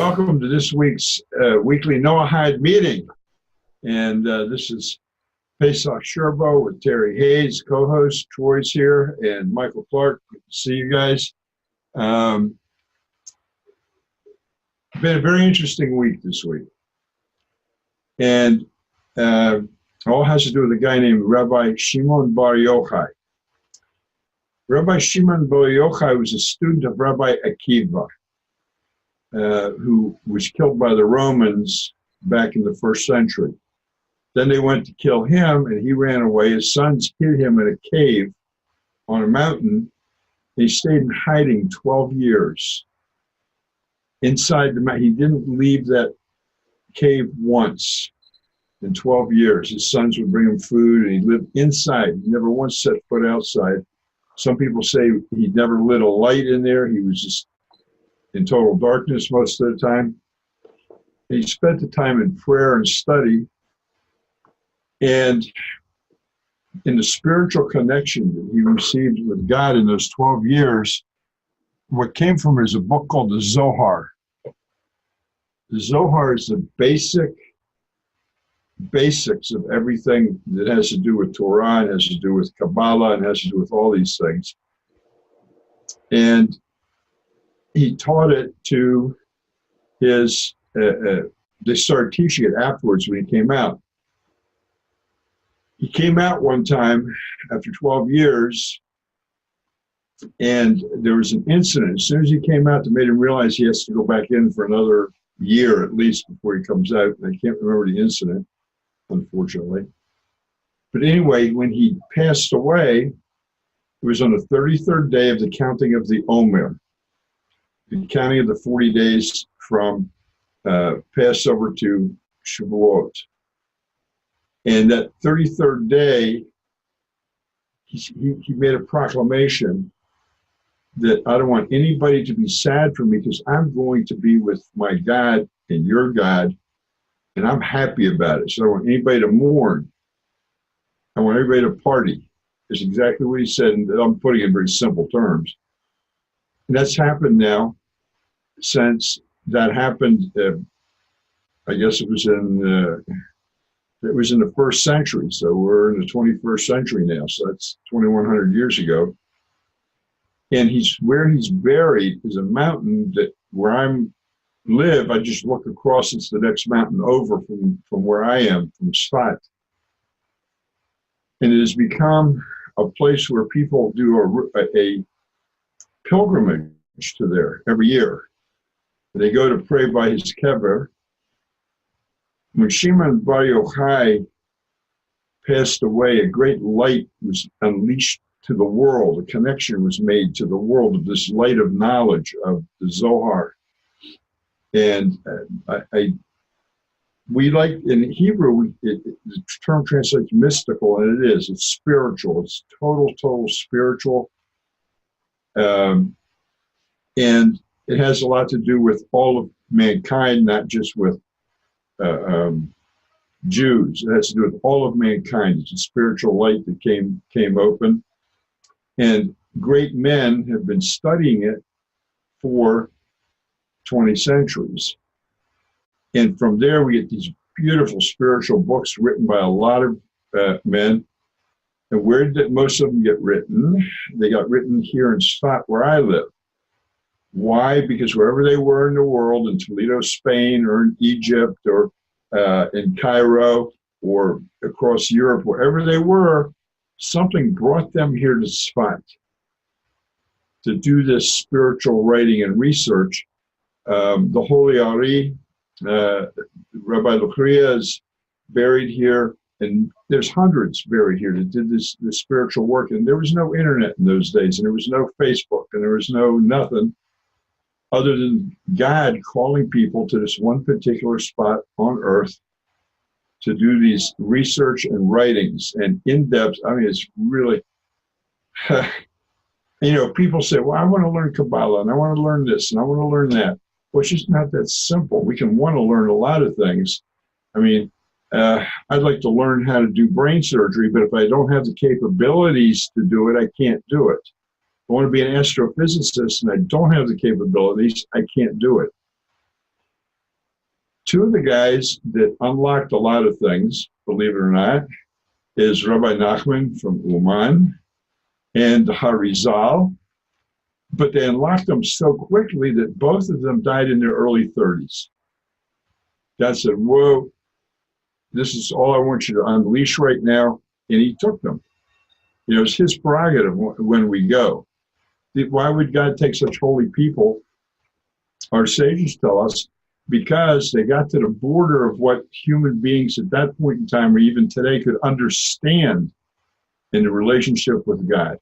welcome to this week's weekly Noahide meeting. And this is Pesach Sherbo with Terry Hayes, co-host. Troy's here, and Michael Clark. Good to see you guys. Been a very interesting week this week. And all has to do with a guy named Rabbi Shimon Bar Yochai. Rabbi Shimon Bar Yochai was a student of Rabbi Akiva, who was killed by the Romans back in the first century. Then they went to kill him, and he ran away. His sons hid him in a cave on a mountain. He stayed in hiding 12 years inside the mountain. He didn't leave that cave once in 12 years. His sons would bring him food, and he lived inside. He never once set foot outside. Some people say he never lit a light in there. He was just in total darkness most of the time. He spent the time in prayer and study, and in the spiritual connection that he received with God in those 12 years, what came from it is a book called the Zohar. The Zohar is the basics of everything that has to do with Torah, and has to do with Kabbalah, and has to do with all these things. And he taught it to his, they started teaching it afterwards when he came out. He came out one time after 12 years, and there was an incident. As soon as he came out, that made him realize he has to go back in for another year at least before he comes out. And I can't remember the incident, unfortunately. But anyway, when he passed away, it was on the 33rd day of the counting of the Omer, the counting of the 40 days from Passover to Shavuot. And that 33rd day, he made a proclamation that I don't want anybody to be sad for me, because I'm going to be with my God and your God, and I'm happy about it. So I don't want anybody to mourn. I want everybody to party. Is exactly what he said, and I'm putting it in very simple terms. And that's happened now. Since that happened, I guess it was in the first century. So we're in the 21st century now. So that's 2,100 years ago. And where he's buried is a mountain that where I live. I just look across. It's the next mountain over from where I am, from Sfat. And it has become a place where people do a pilgrimage to there every year. They go to pray by his kever. When Shimon Bar Yochai passed away, a great light was unleashed to the world. A connection was made to the world of this light of knowledge of the Zohar. And we like, in Hebrew, the term translates mystical, and it is. It's spiritual. It's total spiritual. And it has a lot to do with all of mankind, not just with Jews. It has to do with all of mankind. It's a spiritual light that came open. And great men have been studying it for 20 centuries. And from there, we get these beautiful spiritual books written by a lot of men. And where did most of them get written? They got written here in Sfat, where I live. Why? Because wherever they were in the world, in Toledo, Spain, or in Egypt, or in Cairo, or across Europe, wherever they were, something brought them here to Sfat to do this spiritual writing and research. The Holy Ari, Rabbi Luchria, is buried here, and there's hundreds buried here that did this spiritual work. And there was no internet in those days, and there was no Facebook, and there was no nothing other than God calling people to this one particular spot on earth to do these research and writings and in-depth. I mean, it's really, people say, well, I want to learn Kabbalah, and I want to learn this, and I want to learn that. Well, it's just not that simple. We can want to learn a lot of things. I mean, I'd like to learn how to do brain surgery, but if I don't have the capabilities to do it, I can't do it. I want to be an astrophysicist and I don't have the capabilities, I can't do it. Two of the guys that unlocked a lot of things, believe it or not, is Rabbi Nachman from Uman and Harizal. But they unlocked them so quickly that both of them died in their early 30s. God said, whoa, this is all I want you to unleash right now. And he took them. You know, it's his prerogative when we go. Why would God take such holy people? Our sages tell us, because they got to the border of what human beings at that point in time, or even today, could understand in the relationship with God.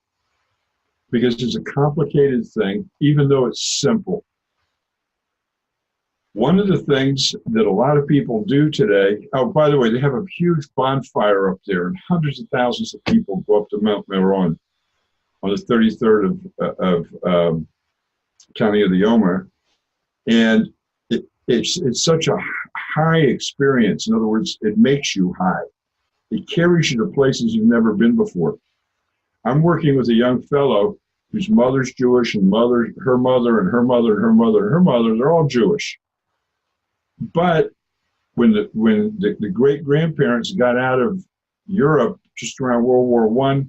Because it's a complicated thing, even though it's simple. One of the things that a lot of people do today, oh, by the way, they have a huge bonfire up there, and hundreds of thousands of people go up to Mount Meron on the 33rd of County of the Omer. And it's such a high experience. In other words, it makes you high. It carries you to places you've never been before. I'm working with a young fellow whose mother's Jewish, and her mother, and her mother, and her mother, and her mother, they're all Jewish. But when the great-grandparents got out of Europe just around World War I,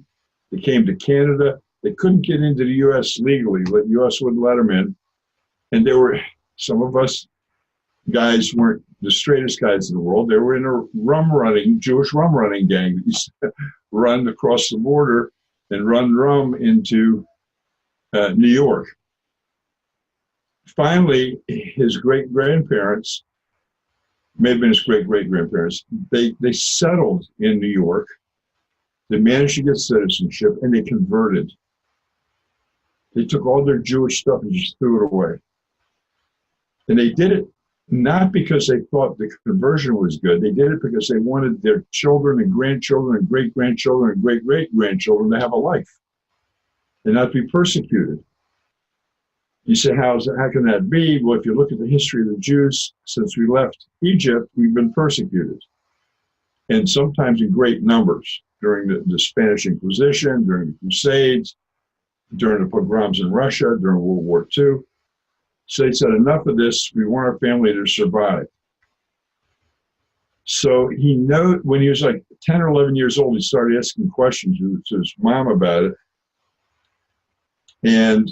they came to Canada. They couldn't get into the U.S. legally. The U.S. wouldn't let them in. And some of us guys weren't the straightest guys in the world. They were in a Jewish rum running gang that used to run across the border and run rum into New York. Finally, his great-grandparents, may have been his great-great-grandparents, they settled in New York. They managed to get citizenship, and they converted. They took all their Jewish stuff and just threw it away. And they did it not because they thought the conversion was good. They did it because they wanted their children and grandchildren and great-grandchildren and great-great-grandchildren to have a life and not be persecuted. You say, how can that be? Well, if you look at the history of the Jews, since we left Egypt, we've been persecuted. And sometimes in great numbers during the Spanish Inquisition, during the Crusades, during the pogroms in Russia, during World War II. So they said, enough of this, we want our family to survive. So when he was like 10 or 11 years old, he started asking questions to his mom about it. And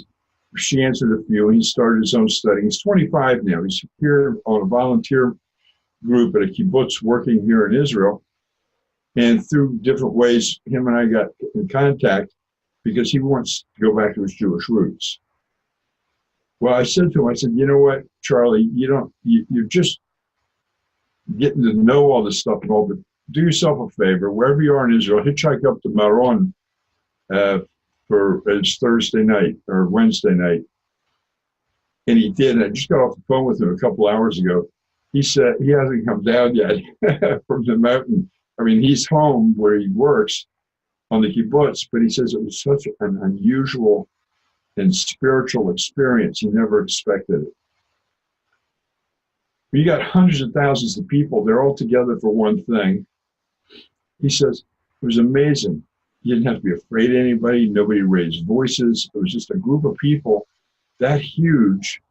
she answered a few, and he started his own study. He's 25 now. He's here on a volunteer group at a kibbutz working here in Israel. And through different ways, him and I got in contact because he wants to go back to his Jewish roots. Well, I said to him, you know what, Charlie, you're just getting to know all this stuff and all, but do yourself a favor, wherever you are in Israel, hitchhike up to Meron it's Thursday night or Wednesday night. And he did. I just got off the phone with him a couple hours ago. He said he hasn't come down yet from the mountain. I mean, he's home where he works on the kibbutz, but he says it was such an unusual and spiritual experience. He never expected it. You got hundreds of thousands of people. They're all together for one thing. He says it was amazing. You didn't have to be afraid of anybody. Nobody raised voices. It was just a group of people that huge,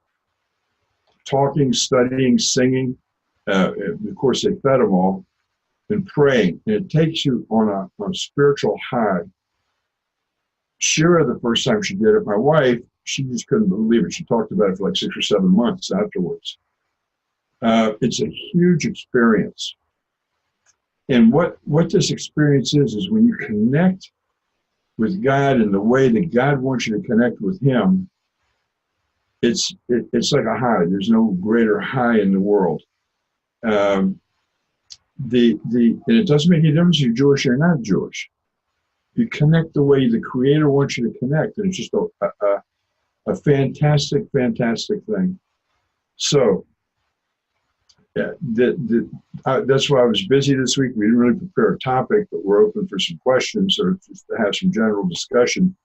talking, studying, singing. Of course, they fed them all, and praying. And it takes you on a spiritual high. Shira, the first time she did it, my wife, she just couldn't believe it. She talked about it for like 6 or 7 months afterwards. It's a huge experience. And what this experience is when you connect with God in the way that God wants you to connect with Him, it's like a high. There's no greater high in the world. And it doesn't make any difference if you're Jewish or not Jewish. You connect the way the Creator wants you to connect, and it's just a fantastic, fantastic thing. So that's why I was busy this week. We didn't really prepare a topic, but we're open for some questions or just to have some general discussion.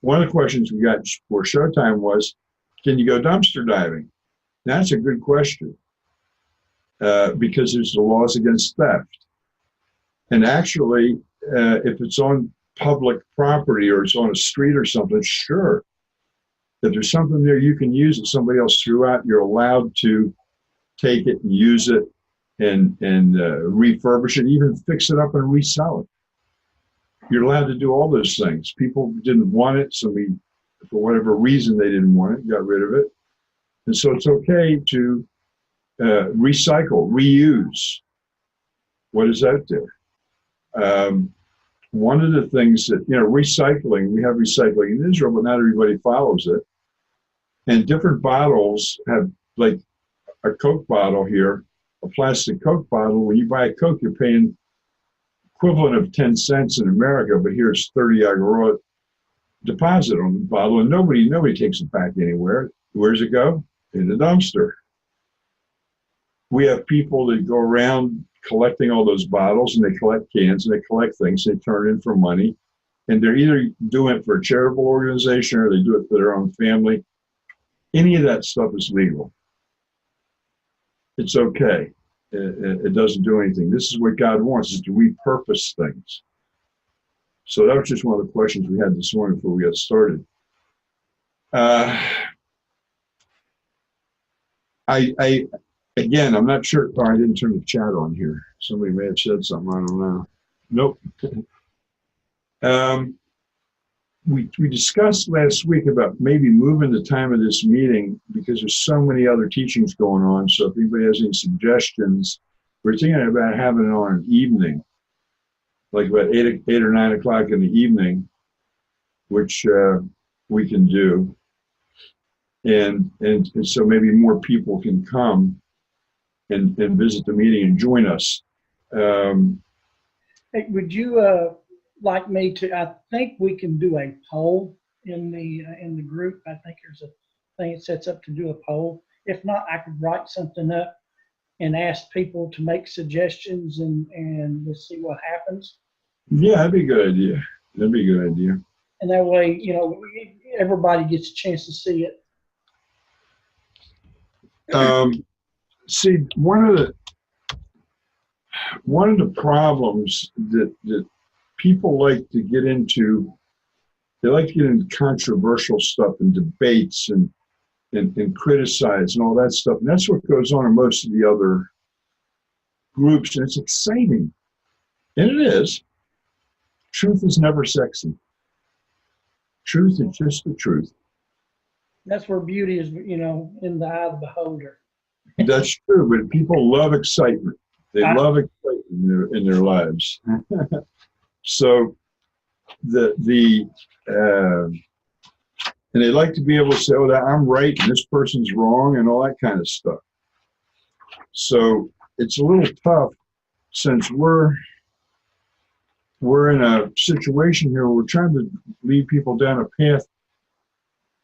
One of the questions we got for showtime was, can you go dumpster diving? That's a good question because there's the laws against theft. And actually, if it's on public property or it's on a street or something, sure. If there's something there you can use that somebody else threw out, you're allowed to take it and use it and refurbish it, even fix it up and resell it. You're allowed to do all those things. People didn't want it, so for whatever reason they didn't want it, got rid of it. And so it's okay to recycle, reuse what is out there. One of the things that, recycling, we have recycling in Israel, but not everybody follows it. And different bottles have, like a Coke bottle here, a plastic Coke bottle. When you buy a Coke, you're paying equivalent of 10 cents in America, but here's 30 agorot deposit on the bottle, and nobody takes it back anywhere. Where does it go? In the dumpster. We have people that go around collecting all those bottles, and they collect cans, and they collect things, they turn in for money, and they're either doing it for a charitable organization or they do it for their own family. Any of that stuff is legal. It's okay. It doesn't do anything. This is what God wants, is to repurpose things. So that was just one of the questions we had this morning before we got started. Again, I'm not sure. Oh, I didn't turn the chat on here. Somebody may have said something. I don't know. Nope. We discussed last week about maybe moving the time of this meeting because there's so many other teachings going on. So if anybody has any suggestions, we're thinking about having it on an evening, like about 8 or 9 o'clock in the evening, which we can do. And so maybe more people can come and visit the meeting and join us. Hey, would you like me to? I think we can do a poll in the group. I think there's a thing that sets up to do a poll. If not, I could write something up and ask people to make suggestions, and we'll see what happens. Yeah, that'd be a good idea. That'd be a good idea. And that way, everybody gets a chance to see it. See, one of the problems that people like to get into, they like to get into controversial stuff and debates and criticize and all that stuff. And that's what goes on in most of the other groups. And it's exciting. And it is. Truth is never sexy. Truth is just the truth. That's where beauty is, in the eye of the beholder. That's true, but people love excitement. They love excitement in their lives. So and they like to be able to say, "Oh, I'm right and this person's wrong," and all that kind of stuff. So it's a little tough since we're in a situation here where we're trying to lead people down a path.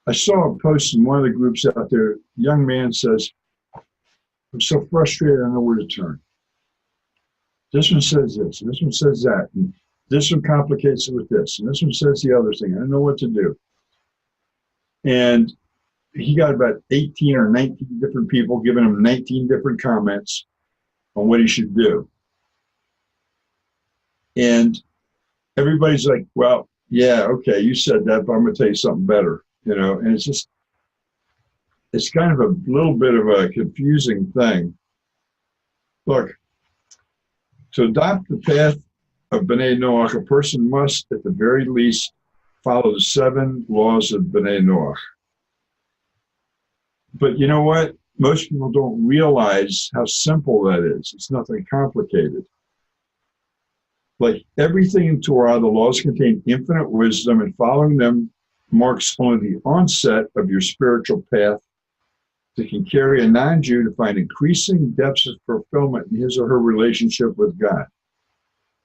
I saw a post in one of the groups out there. A young man says, "I'm so frustrated, I don't know where to turn. This one says this, and this one says that, and this one complicates it with this, and this one says the other thing. I don't know what to do." And he got about 18 or 19 different people giving him 19 different comments on what he should do. And everybody's like, "Well, yeah, okay, you said that, but I'm going to tell you something better." And it's kind of a little bit of a confusing thing. Look, to adopt the path of B'nai Noach, a person must, at the very least, follow the 7 laws of B'nai Noach. But you know what? Most people don't realize how simple that is. It's nothing complicated. Like everything in Torah, the laws contain infinite wisdom, and following them marks only the onset of your spiritual path that can carry a non-Jew to find increasing depths of fulfillment in his or her relationship with God.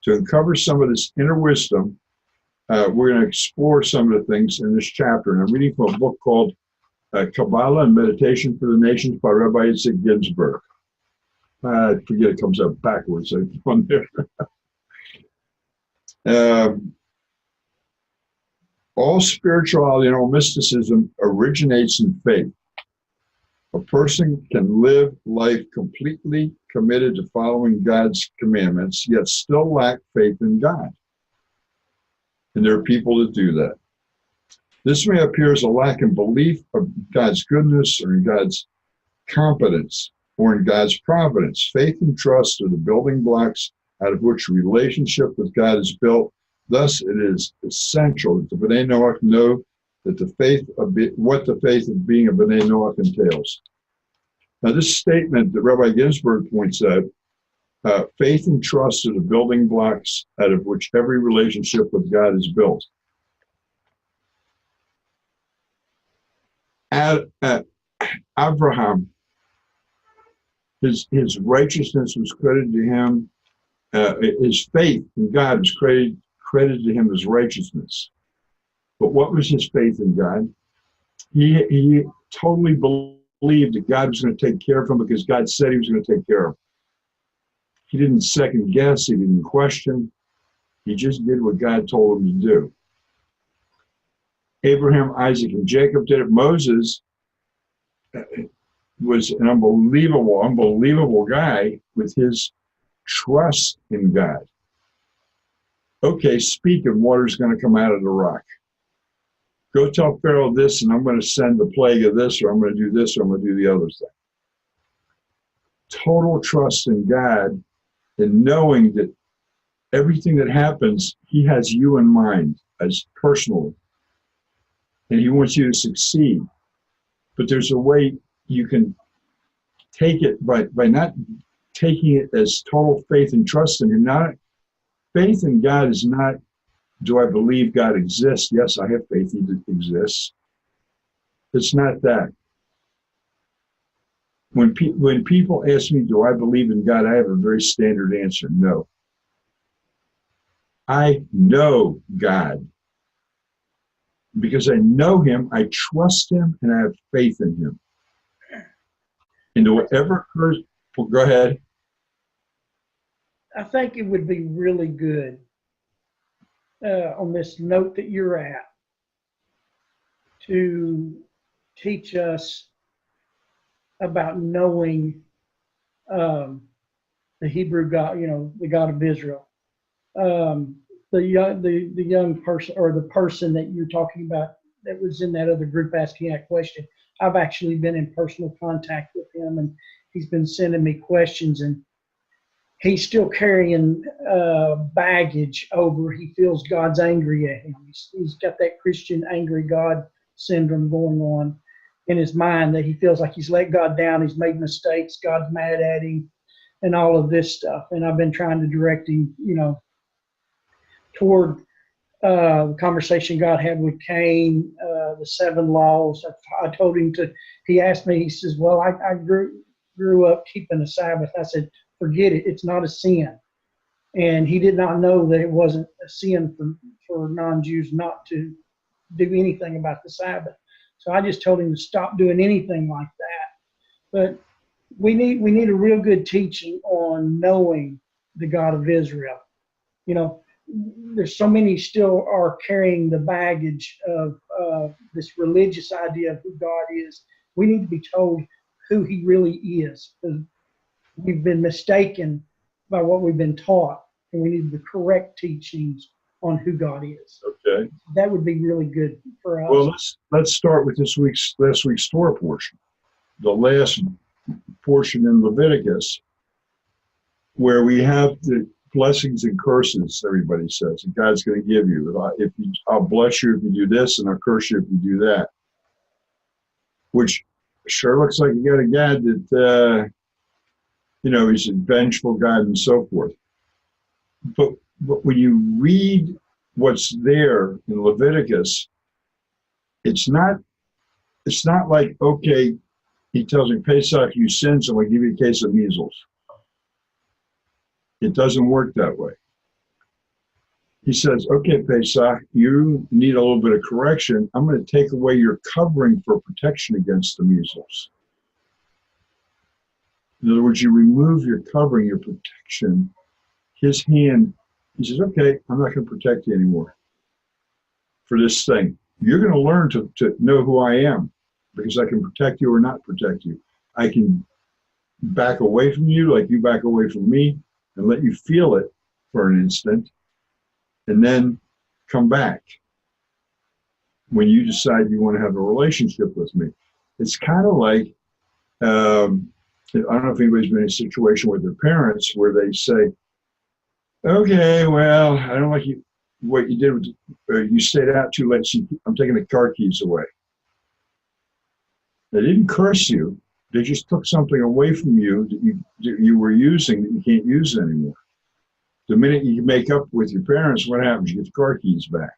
To uncover some of this inner wisdom, we're going to explore some of the things in this chapter. And I'm reading from a book called Kabbalah and Meditation for the Nations by Rabbi Ginsburg. I forget, it comes out backwards on there. All spirituality and all mysticism originates in faith. A person can live life completely committed to following God's commandments, yet still lack faith in God. And there are people that do that. This may appear as a lack in belief of God's goodness or in God's competence. or in God's providence. Faith and trust are the building blocks out of which relationship with God is built. Thus, it is essential that the B'nai Noach know that what the faith of being a B'nai Noach entails. Now, this statement that Rabbi Ginsburg points out, faith and trust are the building blocks out of which every relationship with God is built. Abraham, his righteousness was credited to him. His faith in God was credited to him as righteousness. But what was his faith in God? He totally believed that God was going to take care of him because God said he was going to take care of him. He didn't second guess. He didn't question. He just did what God told him to do. Abraham, Isaac, and Jacob did it. Moses was an unbelievable guy with his trust in God. Okay, speak and water's going to come out of the rock. Go tell Pharaoh this, and I'm going to send the plague of this, or I'm going to do this, or I'm going to do the other thing. Total trust in God, and knowing that everything that happens, he has you in mind as personally, and he wants you to succeed. But there's a way you can take it by not taking it as total faith and trust in him. Faith in God is not, do I believe God exists? Yes, I have faith he exists. It's not that. When people ask me, do I believe in God? I have a very standard answer, no. I know God. Because I know him, I trust him, and I have faith in him. And whatever occurs, well, go ahead. I think it would be really good on this note that you're at to teach us about knowing the Hebrew God, the God of Israel. The young person, or the person that you're talking about that was in that other group asking that question, I've actually been in personal contact with him, and he's been sending me questions, and he's still carrying baggage over. He feels God's angry at him. He's got that Christian angry God syndrome going on in his mind, that he feels like he's let God down, he's made mistakes, God's mad at him, and all of this stuff. And I've been trying to direct him, toward the conversation God had with Cain, the 7 laws. I told him he asked me, he says, well, I grew up keeping the Sabbath. I said, forget it. It's not a sin. And he did not know that it wasn't a sin for non-Jews not to do anything about the Sabbath. So I just told him to stop doing anything like that. But we need a real good teaching on knowing the God of Israel. There's so many still are carrying the baggage of this religious idea of who God is. We need to be told who he really is, because we've been mistaken by what we've been taught, and we need the correct teachings on who God is. Okay. That would be really good for us. Well, let's start with last week's Torah portion, the last portion in Leviticus, where we have the blessings and curses, everybody says, that God's going to give you. I'll bless you if you do this, and I'll curse you if you do that. Which sure looks like you got a God that, he's a vengeful God and so forth. But when you read what's there in Leviticus, it's not like, okay, he tells me, Pesach, you sin, so I'll give you a case of measles. It doesn't work that way. He says, okay, Pesach, you need a little bit of correction. I'm going to take away your covering for protection against the measles. In other words, you remove your covering, your protection. His hand, he says, okay, I'm not going to protect you anymore for this thing. You're going to learn to know who I am, because I can protect you or not protect you. I can back away from you like you back away from me, and let you feel it for an instant, and then come back when you decide you want to have a relationship with me. It's kind of like I don't know if anybody's been in a situation with their parents where they say, okay, well, I don't like you, what you did, you stayed out too late, so I'm taking the car keys away. They didn't curse you. They just took something away from you that you were using that you can't use anymore. The minute you make up with your parents, what happens? You get the car keys back.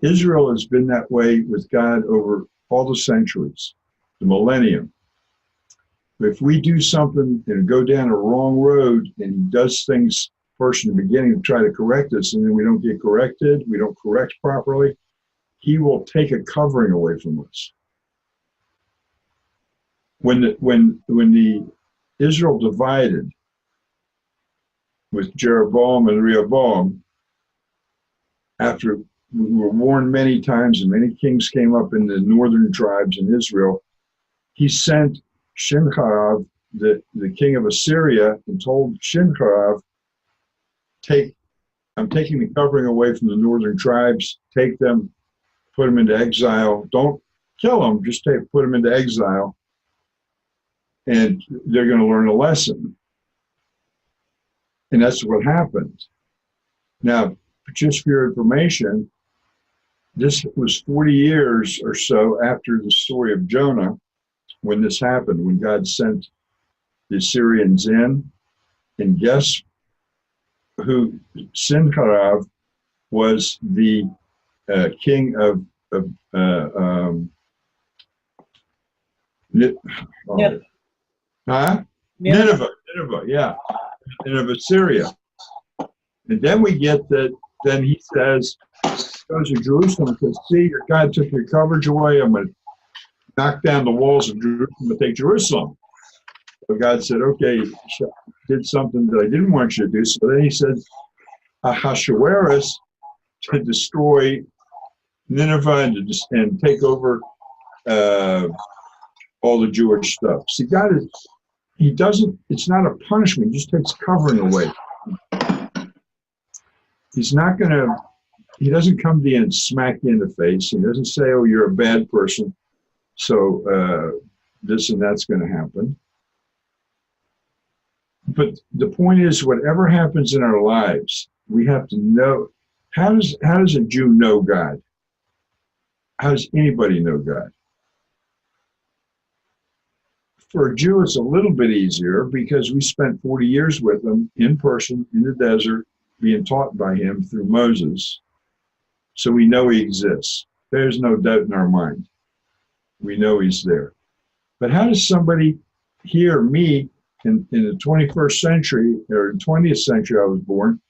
Israel has been that way with God over all the centuries, the millennium. If we do something and go down a wrong road and he does things first in the beginning to try to correct us, and then we don't get corrected, we don't correct properly, he will take a covering away from us. When the Israel divided with Jeroboam and Rehoboam, after we were warned many times and many kings came up in the northern tribes in Israel, he sent Shincharav, the king of Assyria, and told Shincharav, I'm taking the covering away from the northern tribes, take them, put them into exile. Don't kill them, just put them into exile. And they're going to learn a lesson. And that's what happened. Now, just for your information, this was 40 years or so after the story of Jonah when this happened, when God sent the Assyrians in. And guess who? Sennacherib was the king of Nineveh, yeah, Nineveh, Syria. And then we get that, then he says, goes to Jerusalem and says, see, your God took your coverage away. I'm going to knock down the walls of Jerusalem and take Jerusalem. So God said, okay, did something that I didn't want you to do. So then he said, Ahasuerus to destroy Nineveh and take over all the Jewish stuff. See, God is, he doesn't, it's not a punishment, he just takes covering away. He's not going to, he doesn't come to you and smack you in the face. He doesn't say, oh, you're a bad person, so this and that's going to happen. But the point is, whatever happens in our lives, we have to know, how does a Jew know God? How does anybody know God? For a Jew, it's a little bit easier because we spent 40 years with him in person in the desert, being taught by him through Moses. So we know he exists. There's no doubt in our mind. We know he's there. But how does somebody hear me in the 21st century or 20th century I was born?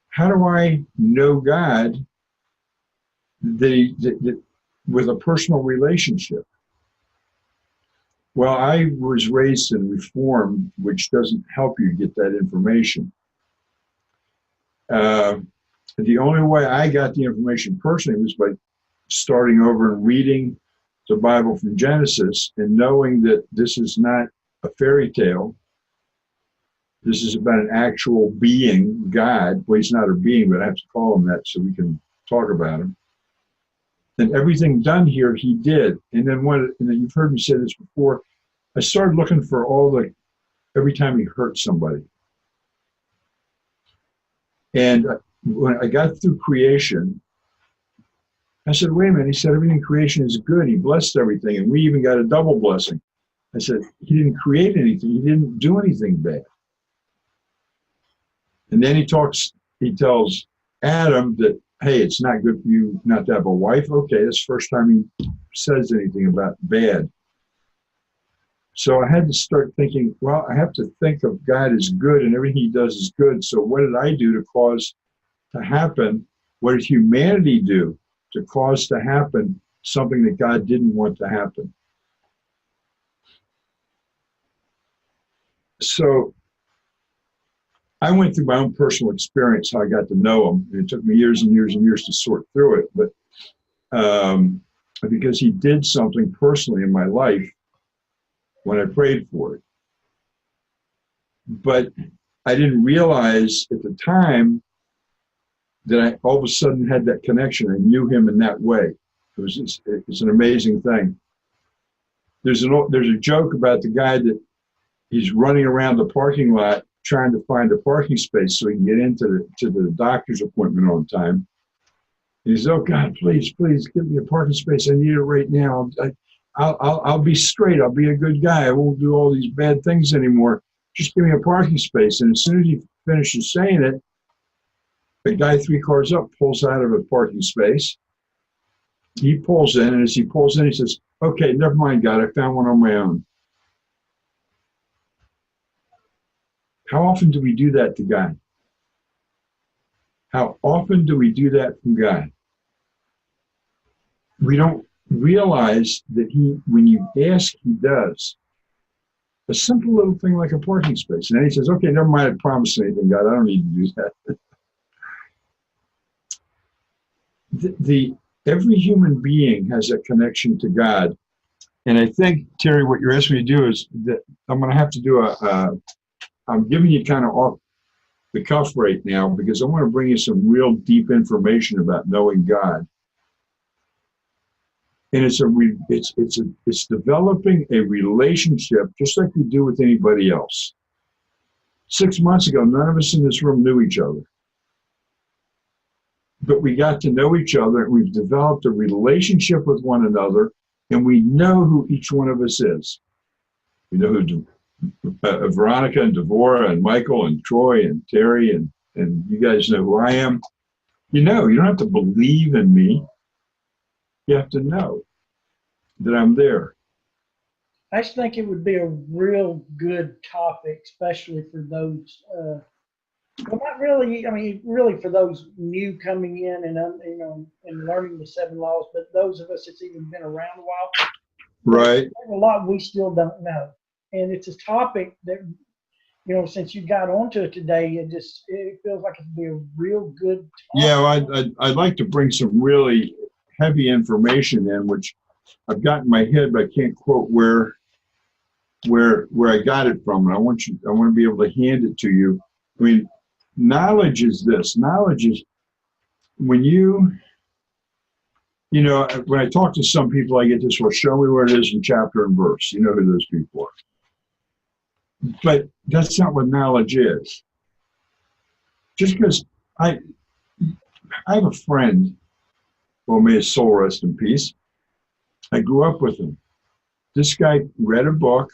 How do I know God that with a personal relationship? Well, I was raised in Reform, which doesn't help you get that information. The only way I got the information personally was by starting over and reading the Bible from Genesis and knowing that this is not a fairy tale. This is about an actual being, God. Well, he's not a being, but I have to call him that so we can talk about him. And everything done here, he did. And then you've heard me say this before, I started looking for every time he hurt somebody. And when I got through creation, I said, wait a minute. He said, everything in creation is good. He blessed everything. And we even got a double blessing. I said, he didn't create anything. He didn't do anything bad. And then he tells Adam that, hey, it's not good for you not to have a wife. Okay, that's the first time he says anything about bad. So I had to start thinking, well, I have to think of God as good and everything he does is good. So what did I do to cause to happen? What did humanity do to cause to happen something that God didn't want to happen? So I went through my own personal experience, how I got to know him. It took me years and years and years to sort through it. But because he did something personally in my life when I prayed for it. But I didn't realize at the time that I all of a sudden had that connection. I knew him in that way. It's an amazing thing. there's a joke about the guy that he's running around the parking lot trying to find a parking space so he can get into the doctor's appointment on time. And he says, "Oh God, please give me a parking space. I need it right now. I'll be straight. I'll be a good guy. I won't do all these bad things anymore. Just give me a parking space." And as soon as he finishes saying it, the guy 3 cars up pulls out of a parking space. He pulls in, and as he pulls in, he says, "Okay, never mind, God. I found one on my own." How often do we do that to God? How often do we do that from God? We don't realize that when you ask, he does. A simple little thing like a parking space. And then he says, "Okay, never mind, I promised anything, God. I don't need to do that." Every human being has a connection to God. And I think, Terry, what you're asking me to do is that I'm going to have to do I'm giving you kind of off the cuff right now because I want to bring you some real deep information about knowing God. And it's developing a relationship just like you do with anybody else. 6 months ago, none of us in this room knew each other. But we got to know each other, and we've developed a relationship with one another, and we know who each one of us is. We know who Veronica and Devorah and Michael and Troy and Terry and you guys know who I am. You don't have to believe in me. You have to know that I'm there. I just think it would be a real good topic, especially for those, well, not really, I mean, really for those new coming in and, and learning the 7 laws, but those of us that's even been around a while. Right. There's a lot we still don't know. And it's a topic that, since you got onto it today, it feels like it'd be a real good topic. Yeah, well, I'd like to bring some really heavy information in, which I've got in my head, but I can't quote where I got it from. And I want to be able to hand it to you. I mean, knowledge is this. Knowledge is when when I talk to some people, I get this, well, show me where it is in chapter and verse. You know who those people are. But that's not what knowledge is. Just because I have a friend, well, may his soul rest in peace. I grew up with him. This guy read a book.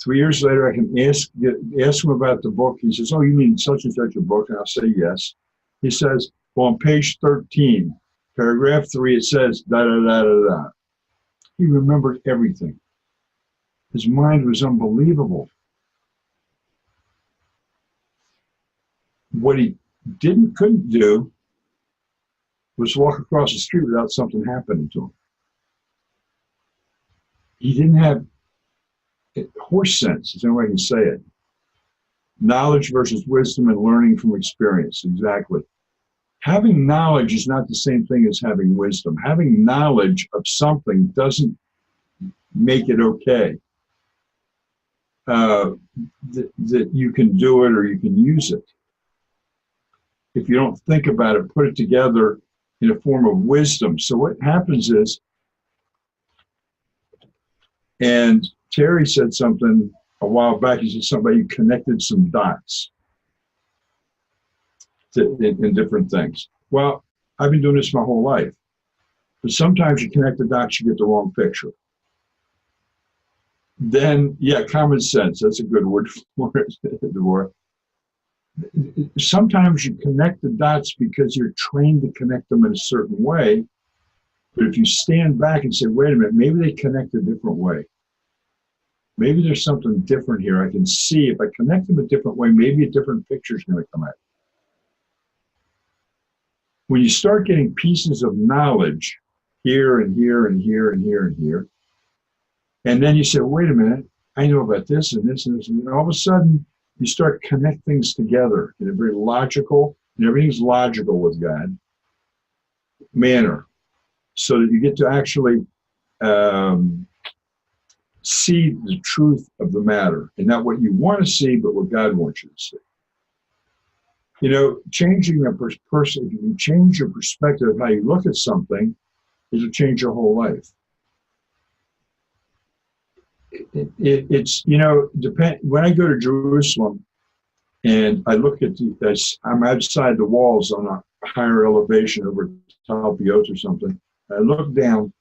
3 years later, I can ask him about the book. He says, "Oh, you mean such and such a book?" And I'll say, "Yes." He says, "Well, on page 13, paragraph 3, it says da da da da da." He remembered everything. His mind was unbelievable. What he couldn't do was walk across the street without something happening to him. He didn't have horse sense, is the only way I can say it. Knowledge versus wisdom and learning from experience, exactly. Having knowledge is not the same thing as having wisdom. Having knowledge of something doesn't make it okay. That you can do it or you can use it. If you don't think about it, put it together in a form of wisdom. So what happens is, and Terry said something a while back, he said somebody connected some dots in different things. Well, I've been doing this my whole life. But sometimes you connect the dots, you get the wrong picture. Then, yeah, common sense, that's a good word for it, Devorah. Sometimes you connect the dots because you're trained to connect them in a certain way. But if you stand back and say, wait a minute, maybe they connect a different way. Maybe there's something different here. I can see if I connect them a different way, maybe a different picture is going to come out. When you start getting pieces of knowledge here and here and here and here and here, and then you say, wait a minute, I know about this and this and this, and all of a sudden you start connect things together in a very logical, and everything's logical with God, manner, so that you get to actually see the truth of the matter, and not what you want to see, but what God wants you to see. Changing a person, if you change your perspective of how you look at something, it'll change your whole life. it's, when I go to Jerusalem and I look at I'm outside the walls on a higher elevation over Talpiot or something. I look down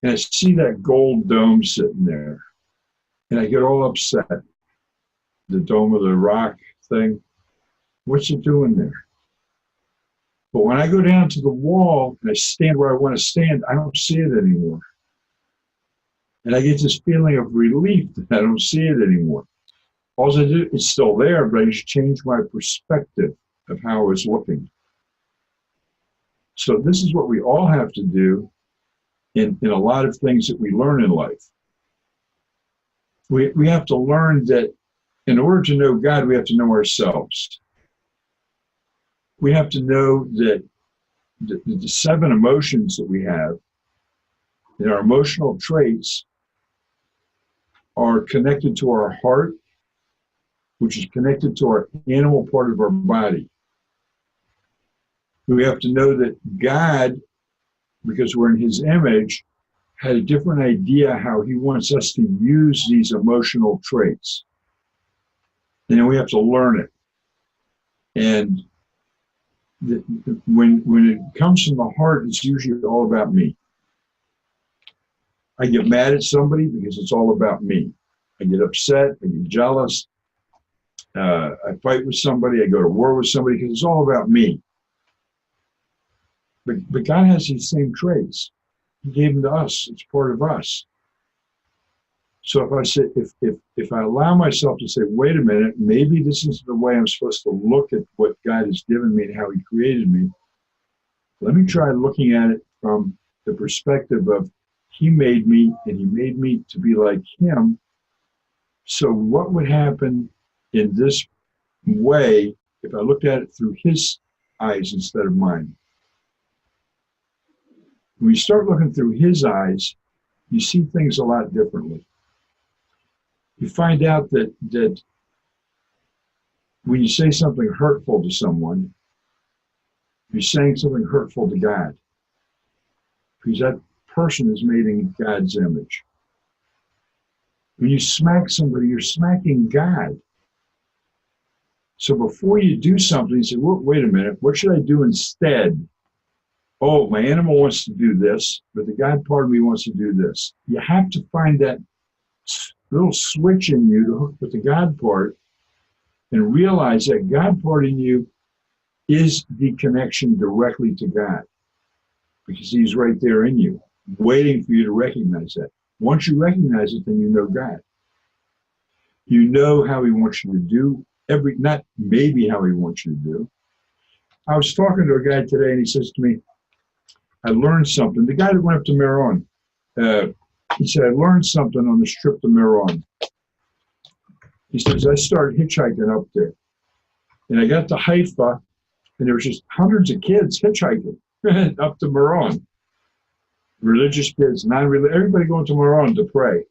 and I see that gold dome sitting there, and I get all upset. The Dome of the Rock thing, what's it doing there? But when I go down to the wall and I stand where I want to stand, I don't see it anymore. And I get this feeling of relief that I don't see it anymore. All I do, it's still there, but I just change my perspective of how I was looking. So this is what we all have to do in a lot of things that we learn in life. We have to learn that in order to know God, we have to know ourselves. We have to know that the 7 emotions that we have, and our emotional traits, are connected to our heart, which is connected to our animal part of our body. We have to know that God, because we're in his image, had a different idea how he wants us to use these emotional traits. And then we have to learn it. And when it comes from the heart, it's usually all about me. I get mad at somebody because it's all about me. I get upset, I get jealous, I fight with somebody, I go to war with somebody because it's all about me. But God has these same traits. He gave them to us. It's part of us. So if I say, if I allow myself to say, wait a minute, maybe this is the way I'm supposed to look at what God has given me and how he created me. Let me try looking at it from the perspective of he made me and he made me to be like him. So what would happen in this way if I looked at it through his eyes instead of mine? When you start looking through his eyes, you see things a lot differently. You find out that when you say something hurtful to someone, you're saying something hurtful to God. Because that person is made in God's image. When you smack somebody, you're smacking God. So before you do something, you say, well, wait a minute, what should I do instead? Oh, my animal wants to do this, but the God part of me wants to do this. You have to find that little switch in you to hook with the God part and realize that God part in you is the connection directly to God, because he's right there in you, waiting for you to recognize that. Once you recognize it, then you know God. You know how he wants you to do not maybe how he wants you to do. I was talking to a guy today and he says to me, I learned something. The guy that went up to Meron, he said, I learned something on this trip to Meron. He says, I started hitchhiking up there. And I got to Haifa, and there was just hundreds of kids hitchhiking up to Meron. Religious kids, non-religious, everybody going to Meron to pray.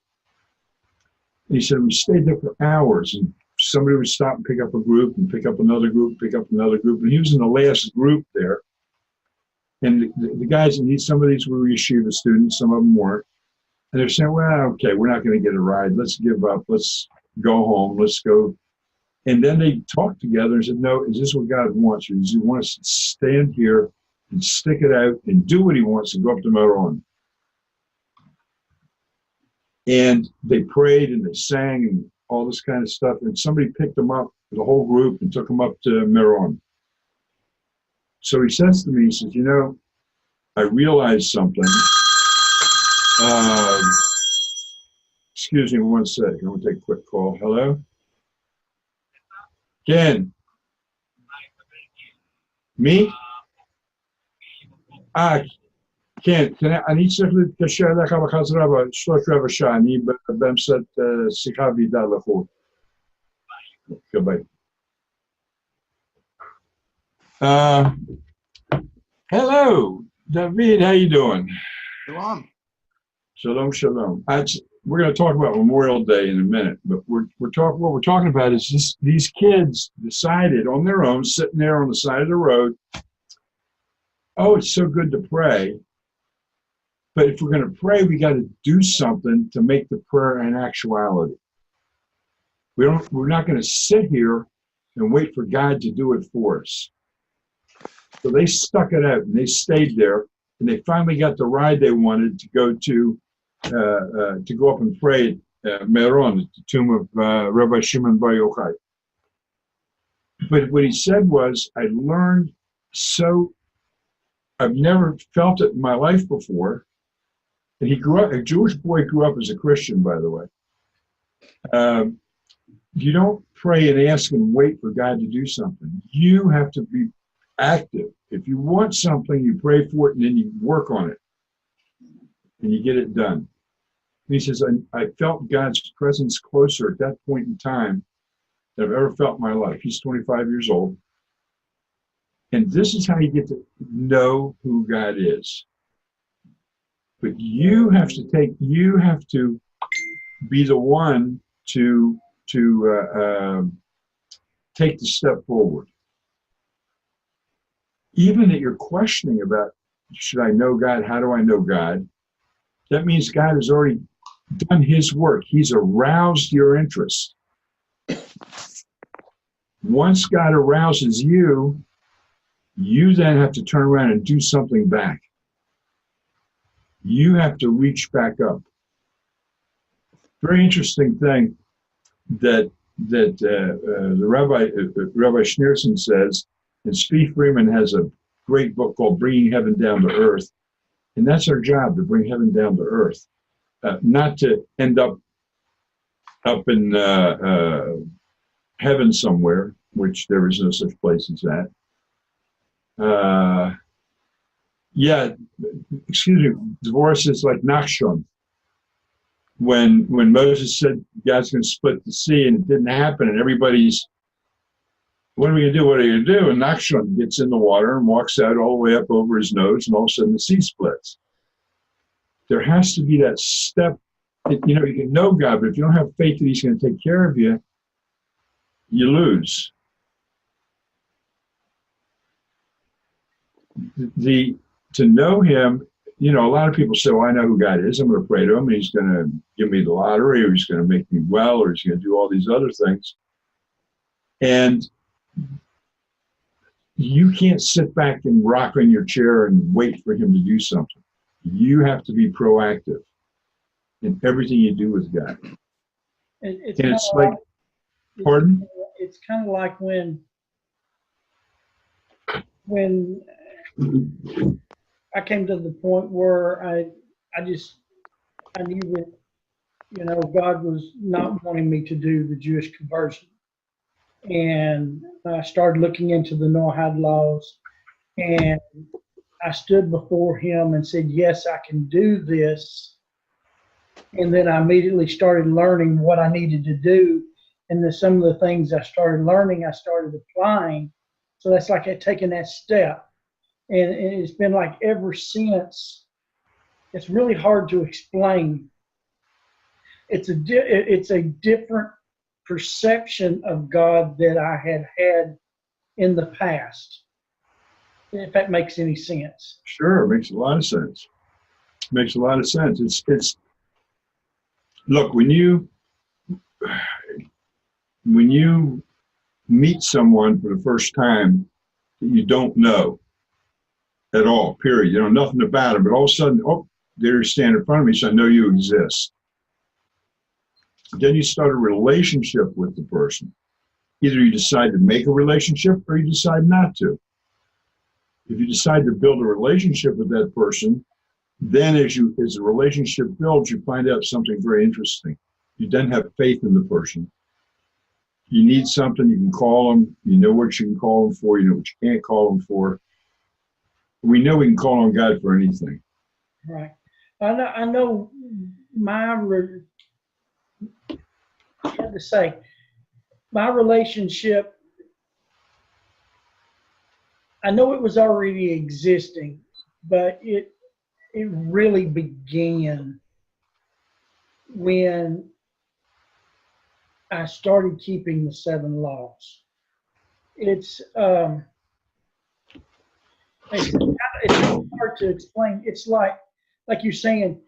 And he said, we stayed there for hours, and somebody would stop and pick up a group, and pick up another group, pick up another group. And he was in the last group there. And the guys, and some of these were yeshiva students, some of them weren't. And they're saying, well, okay, we're not going to get a ride. Let's give up. Let's go home. Let's go. And then they talked together and said, no, is this what God wants? Or does he want us to stand here and stick it out and do what he wants and go up to Meron? And they prayed and they sang and all this kind of stuff. And somebody picked them up, the whole group, and took them up to Meron. So he says to me, he says, I realized something. Excuse me 1 second. I'm going to take a quick call. Hello? Ken? Me? כן, אני צריך להתקשר אליך בחזרה ב3 שעה, אני באמצע שיחה ועידה לחו"ל. ביי. Hello, David, how you doing? Shalom. Shalom, shalom. We're going to talk about Memorial Day in a minute, but what we're talking about is these kids decided on their own, sitting there on the side of the road, oh, it's so good to pray. But if we're going to pray, we got to do something to make the prayer an actuality. We're not going to sit here and wait for God to do it for us. So they stuck it out and they stayed there, and they finally got the ride they wanted to go up and pray at Meron, at the tomb of Rabbi Shimon Bar Yochai. But what he said was, I learned I've never felt it in my life before. And he grew up, a Jewish boy grew up as a Christian, by the way. You don't pray and ask and wait for God to do something. You have to be active. If you want something, you pray for it and then you work on it. And you get it done. And he says, I felt God's presence closer at that point in time than I've ever felt in my life. He's 25 years old. And this is how you get to know who God is. But you have to be the one to take the step forward. Even that you're questioning about, should I know God? How do I know God? That means God has already done his work. He's aroused your interest. Once God arouses you, you then have to turn around and do something back. You have to reach back up. Very interesting thing that the Rabbi Schneerson says, and Steve Freeman has a great book called Bringing Heaven Down to Earth, and that's our job, to bring heaven down to earth, not to end up in heaven somewhere, which there is no such place as that. Divorce is like Nachshon. When Moses said God's going to split the sea and it didn't happen, and everybody's, what are we going to do? What are you going to do? And Nachshon gets in the water and walks out all the way up over his nose, and all of a sudden the sea splits. There has to be that step. You can know God, but if you don't have faith that he's going to take care of you, you lose. To know him, a lot of people say, well, I know who God is. I'm going to pray to him. He's going to give me the lottery, or he's going to make me well, or he's going to do all these other things. And you can't sit back and rock in your chair and wait for him to do something. You have to be proactive in everything you do with God. It's like, pardon? It's kind of like when I came to the point where I knew that, God was not wanting me to do the Jewish conversion. And I started looking into the Noahide laws, and I stood before him and said, yes, I can do this. And then I immediately started learning what I needed to do. And then some of the things I started learning, I started applying. So that's like I'd taken that step. And it's been like ever since. It's really hard to explain. It's a different perception of God that I had in the past, if that makes any sense. Sure, it makes a lot of sense. It's look, when you meet someone for the first time that you don't know at all, period. You know nothing about them, but all of a sudden, there you stand in front of me, so I know you exist. Then you start a relationship with the person. Either you decide to make a relationship or you decide not to. If you decide to build a relationship with that person, then as the relationship builds, you find out something very interesting. You then have faith in the person. You need something, you can call them. You know what you can call them for. You know what you can't call them for. We know we can call on God for anything. Right. I know my relationship, I know it was already existing, but it really began when I started keeping the 7 laws. It's hard to explain. It's like like you're saying,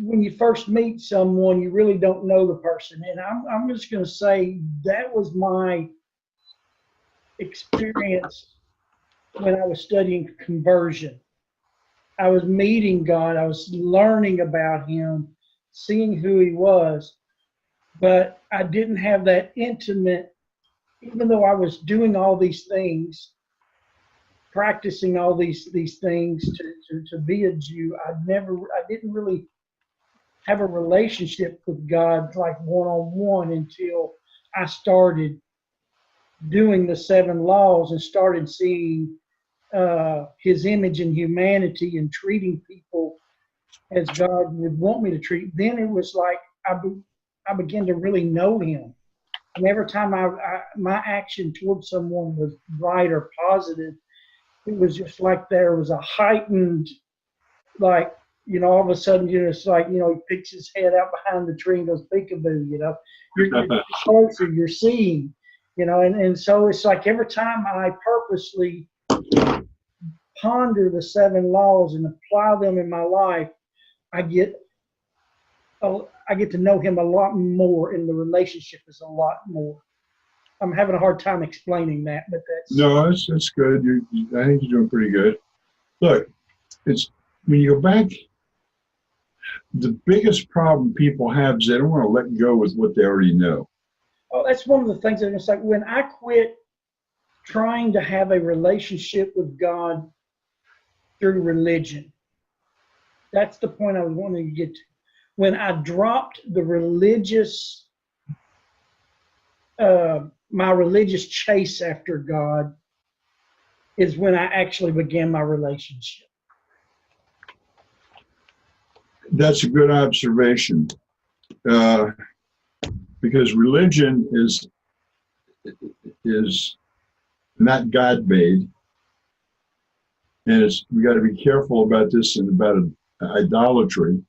when you first meet someone, you really don't know the person. And I'm just going to say that was my experience when I was studying conversion. I was meeting God. I was learning about him, seeing who he was, but I didn't have that intimate, even though I was doing all these things, practicing all these things to be a Jew. I didn't really have a relationship with God like one-on-one until I started doing the 7 laws and started seeing his image in humanity and treating people as God would want me to treat. Then it was like I began to really know him. And every time my action towards someone was right or positive, it was just like there was a heightened, like, all of a sudden, it's like, he picks his head out behind the tree and goes peekaboo, you're closer, you're seeing, and so it's like every time I purposely ponder the 7 laws and apply them in my life, I get to know him a lot more, and the relationship is a lot more. I'm having a hard time explaining that, but that's good. I think you're doing pretty good. Look, it's when you go back, the biggest problem people have is they don't want to let go with what they already know. Oh, that's one of the things that it's like when I quit trying to have a relationship with God through religion. That's the point I was wanting to get to. When I dropped the religious, my religious chase after God, is when I actually began my relationship. That's a good observation, because religion is not God-made, and we got to be careful about this and about idolatry,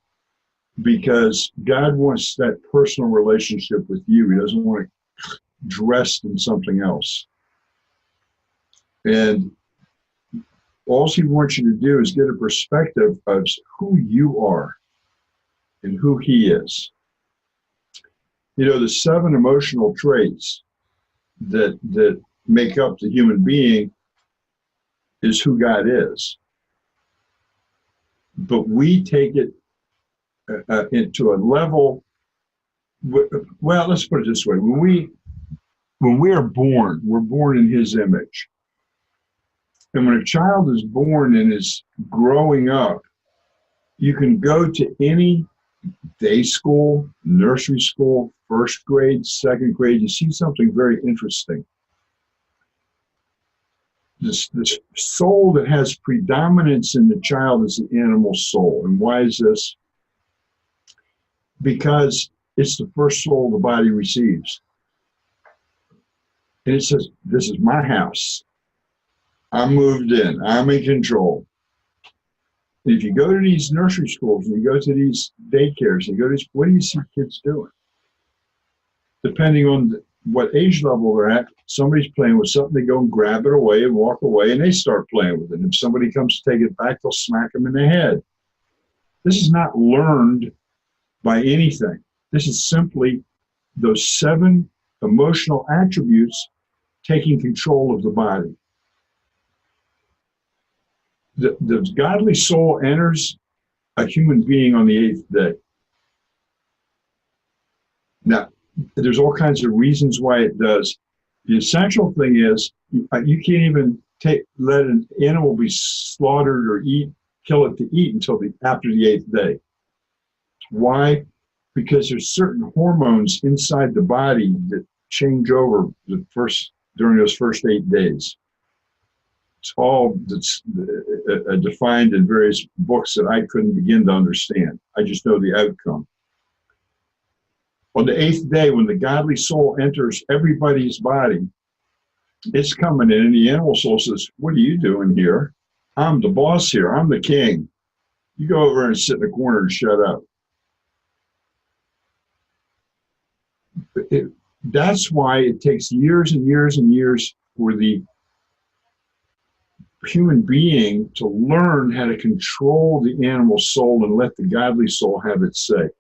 because God wants that personal relationship with you. He doesn't want it dressed in something else. And all he wants you to do is get a perspective of who you are and who he is. The 7 emotional traits that make up the human being is who God is. But we take it into a level, well, let's put it this way. When we are born, we're born in his image. And when a child is born and is growing up, you can go to any day school, nursery school, first grade, second grade, you see something very interesting. This soul that has predominance in the child is the animal soul. And why is this? Because it's the first soul the body receives. And it says, this is my house. I'm moved in. I'm in control. And if you go to these nursery schools and you go to these daycares and you go to these, what do you see kids doing? Depending on what age level they're at, somebody's playing with something, they go and grab it away and walk away, and they start playing with it. If somebody comes to take it back, they'll smack them in the head. This is not learned by anything. This is simply those 7 emotional attributes taking control of the body. The godly soul enters a human being on the 8th day. Now, there's all kinds of reasons why it does. The essential thing is you can't even let an animal be slaughtered or kill it to eat until after the 8th day. Why? Because there's certain hormones inside the body that change over during those first 8 days. It's all defined in various books that I couldn't begin to understand. I just know the outcome. On the 8th day, when the godly soul enters everybody's body, it's coming in, and the animal soul says, what are you doing here? I'm the boss here. I'm the king. You go over and sit in the corner and shut up. That's why it takes years and years and years for the human being to learn how to control the animal soul and let the godly soul have its say.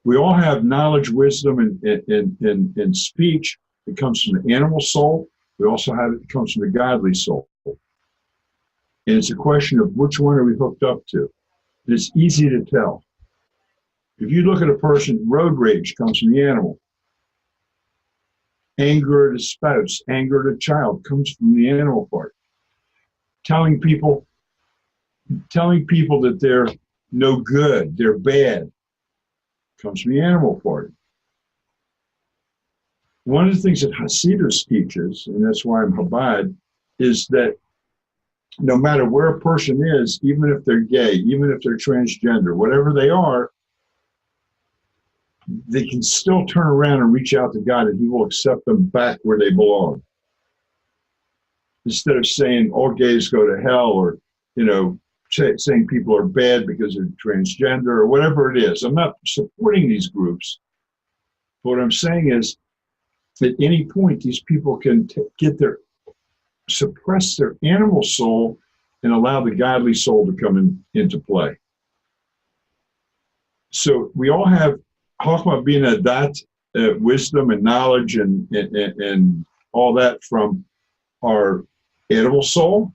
We all have knowledge, wisdom, and speech that comes from the animal soul. We also have it that comes from the godly soul. And it's a question of which one are we hooked up to. And it's easy to tell. If you look at a person, road rage comes from the animal. Anger at a spouse, anger at a child comes from the animal part. Telling people that they're no good, they're bad, comes from the animal part. One of the things that Hasidus teaches, and that's why I'm Chabad, is that no matter where a person is, even if they're gay, even if they're transgender, whatever they are, they can still turn around and reach out to God, and He will accept them back where they belong. Instead of saying all gays go to hell, or saying people are bad because they're transgender or whatever it is. I'm not supporting these groups. But what I'm saying is, at any point, these people can suppress their animal soul and allow the godly soul to come into play. So we all have Chochmah Bina Dat, wisdom and knowledge and all that from our animal soul,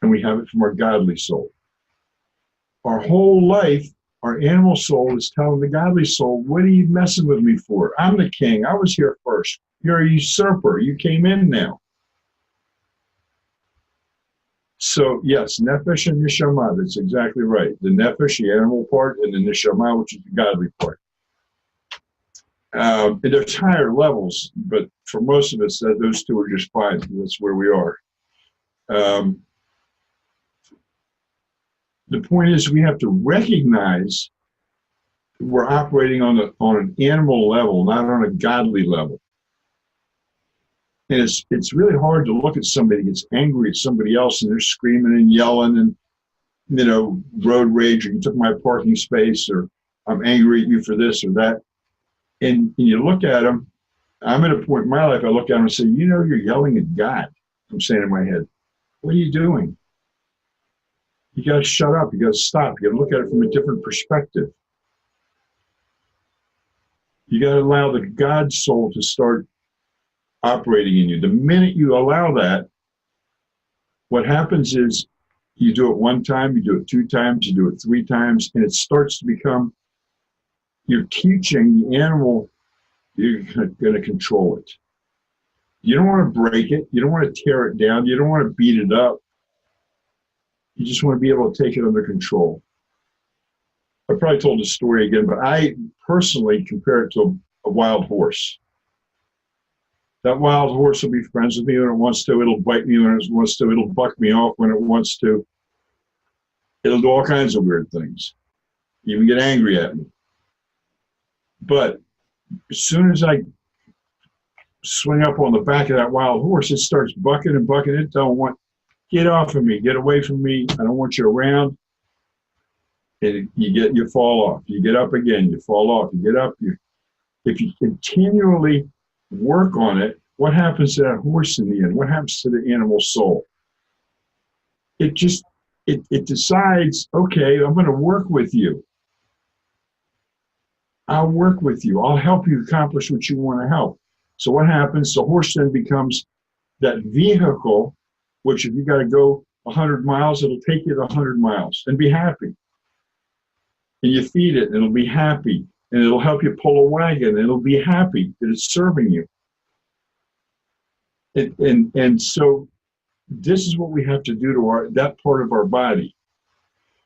and we have it from our godly soul. Our whole life, our animal soul is telling the godly soul, what are you messing with me for? I'm the king. I was here first. You're a usurper. You came in now. So yes, nefesh and neshama, that's exactly right. The nefesh, the animal part, and the neshama, which is the godly part. And there's higher levels, but for most of us, those two are just fine. That's where we are. The point is, we have to recognize we're operating on an animal level, not on a godly level. And it's really hard to look at somebody who gets angry at somebody else and they're screaming and yelling and, road rage, or you took my parking space, or I'm angry at you for this or that. And you look at them, I'm at a point in my life, I look at them and say, you're yelling at God. I'm saying in my head, what are you doing? You got to shut up. You got to stop. You got to look at it from a different perspective. You got to allow the God soul to start operating in you. The minute you allow that, what happens is you do it one time, you do it two times, you do it three times, and it starts to become, you're teaching the animal, you're going to control it. You don't want to break it. You don't want to tear it down. You don't want to beat it up. You just want to be able to take it under control. I probably told this story again, but I personally compare it to a wild horse. That wild horse will be friends with me when it wants to. It'll bite me when it wants to. It'll buck me off when it wants to. It'll do all kinds of weird things. Even get angry at me. But as soon as I swing up on the back of that wild horse, it starts bucking and bucking. It don't want, get off of me, get away from me. I don't want you around. And you fall off. You get up again, you fall off. You get up. If you continually work on it, what happens to that horse in the end? What happens to the animal soul? It decides, okay, I'm going to work with you. I'll work with you. I'll help you accomplish what you want to help. So what happens? The horse then becomes that vehicle, which if you got to go 100 miles, it'll take you the 100 miles and be happy. And you feed it and it'll be happy. And it'll help you pull a wagon and it'll be happy that it's serving you. And so this is what we have to do to that part of our body.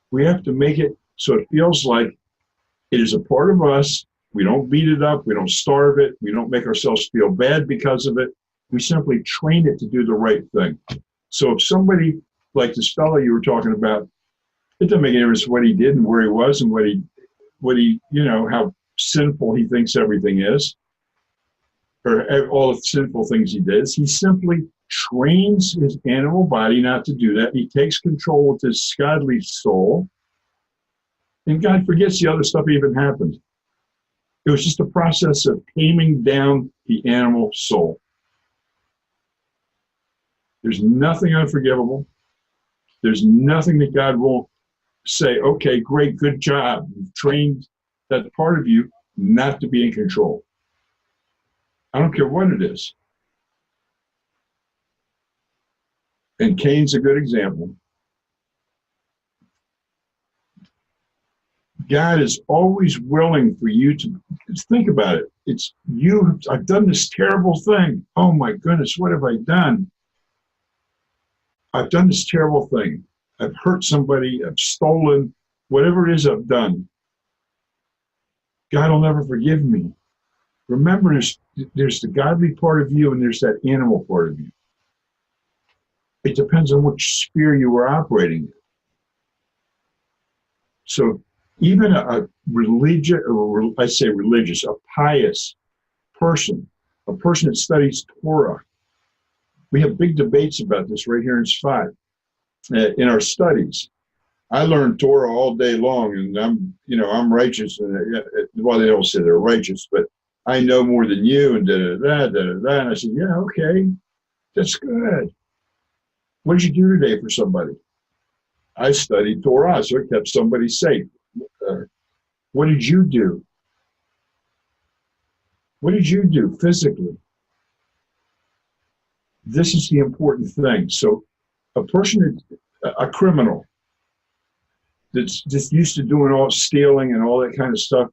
We have to make it so it feels like it is a part of us. We don't beat it up. We don't starve it. We don't make ourselves feel bad because of it. We simply train it to do the right thing. So if somebody like this fellow you were talking about, it doesn't make any difference what he did and where he was and what he, how sinful he thinks everything is, or all the sinful things he does. He simply trains his animal body not to do that. He takes control with his godly soul, and God forgets the other stuff even happened. It was just a process of taming down the animal soul. There's nothing unforgivable. There's nothing that God won't say, okay, great, good job. You've trained that part of you not to be in control. I don't care what it is. And Cain's a good example. God is always willing for you to think about it. It's you, I've done this terrible thing. Oh my goodness, what have I done? I've done this terrible thing. I've hurt somebody, I've stolen, whatever it is I've done. God will never forgive me. Remember, there's the godly part of you and there's that animal part of you. It depends on which sphere you were operating in. So even a religious, I say religious, a pious person, a person that studies Torah. We have big debates about this right here in Sfat, in our studies. I learn Torah all day long, and I'm righteous. Well, they don't say they're righteous, but I know more than you, and da-da-da. And I said, yeah, okay, that's good. What did you do today for somebody? I studied Torah, so it kept somebody safe. What did you do? What did you do physically? This is the important thing. So a person, a criminal that's just used to doing all stealing and all that kind of stuff,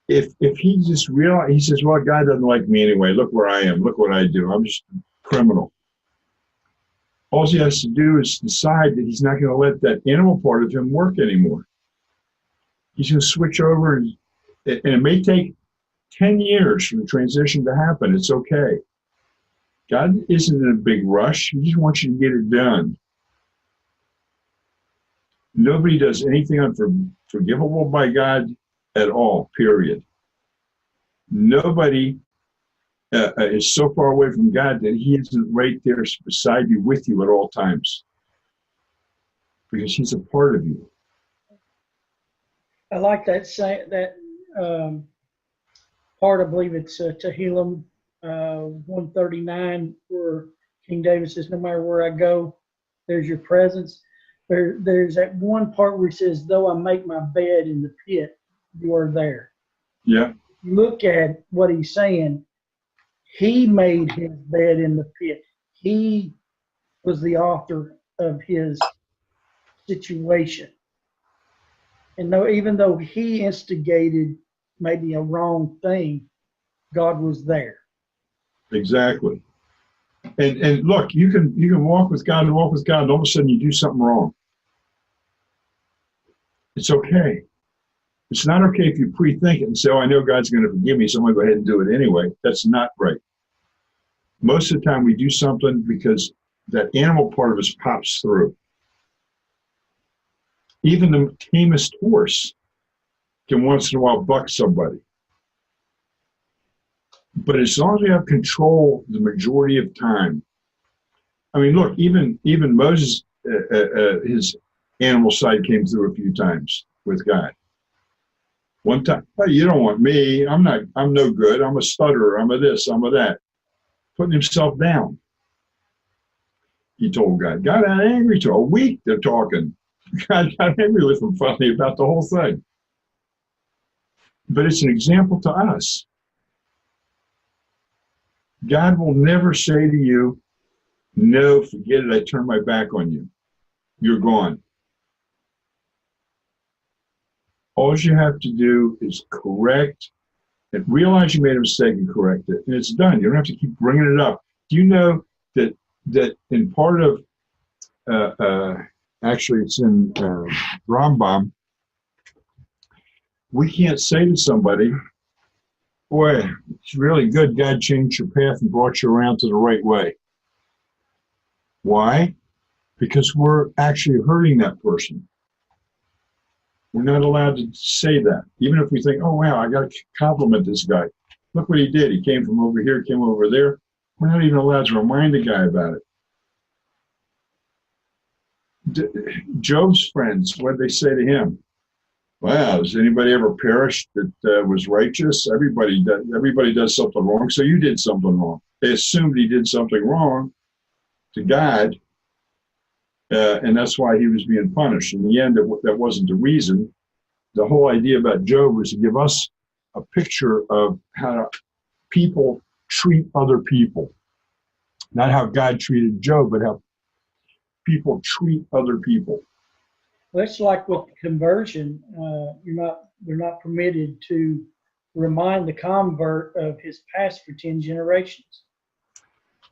if he just realizes, he says, well, God doesn't like me anyway. Look where I am. Look what I do. I'm just a criminal. All he has to do is decide that he's not going to let that animal part of him work anymore. He's going to switch over, and it may take 10 years for the transition to happen. It's okay. God isn't in a big rush. He just wants you to get it done. Nobody does anything unforgivable by God at all, period. Nobody is so far away from God that he isn't right there beside you, with you at all times. Because he's a part of you. I like that part. I believe it's Tehillim 139, where King David says, no matter where I go, there's your presence. There's that one part where he says, though I make my bed in the pit, you are there. Yeah. Look at what he's saying. He made his bed in the pit. He was the author of his situation. And even though he instigated maybe a wrong thing, God was there. Exactly. And look, you can walk with God, and all of a sudden you do something wrong. It's okay. It's not okay if you pre-think it and say, oh, I know God's going to forgive me, so I'm going to go ahead and do it anyway. That's not right. Most of the time we do something because that animal part of us pops through. Even the tamest horse can once in a while buck somebody. But as long as we have control the majority of time, I mean, look, even Moses, his animal side came through a few times with God. One time, oh, you don't want me. I'm no good. I'm a stutterer. I'm a this, I'm a that. Putting himself down. He told God. God got angry to a week. They're talking. God got angry with him finally about the whole thing. But it's an example to us. God will never say to you, no, forget it, I turn my back on you. You're gone. All you have to do is correct and realize you made a mistake and correct it. And it's done. You don't have to keep bringing it up. Do you know that in part of, actually it's in Rambam, we can't say to somebody, boy, it's really good God changed your path and brought you around to the right way. Why? Because we're actually hurting that person. We're not allowed to say that. Even if we think, oh, wow, I got to compliment this guy. Look what he did. He came from over here, came over there. We're not even allowed to remind the guy about it. Job's friends, what did they say to him? Wow, has anybody ever perished that was righteous? Everybody does something wrong, so you did something wrong. They assumed he did something wrong to God, And that's why he was being punished. In the end, that wasn't the reason. The whole idea about Job was to give us a picture of how people treat other people. Not how God treated Job, but how people treat other people. Well, it's like with conversion, they're not permitted to remind the convert of his past for 10 generations.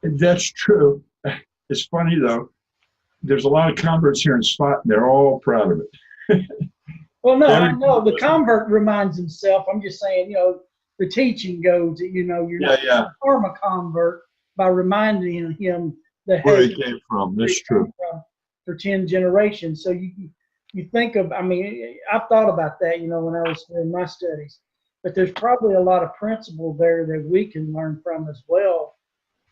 That's true. It's funny though. There's a lot of converts here in Spot, and they're all proud of it. Well, no, I know the convert reminds himself. I'm just saying, the teaching goes that, you're not going to harm a convert by reminding him that where he came from. That's true. For 10 generations. So you think of, I've thought about that, when I was doing my studies. But there's probably a lot of principle there that we can learn from as well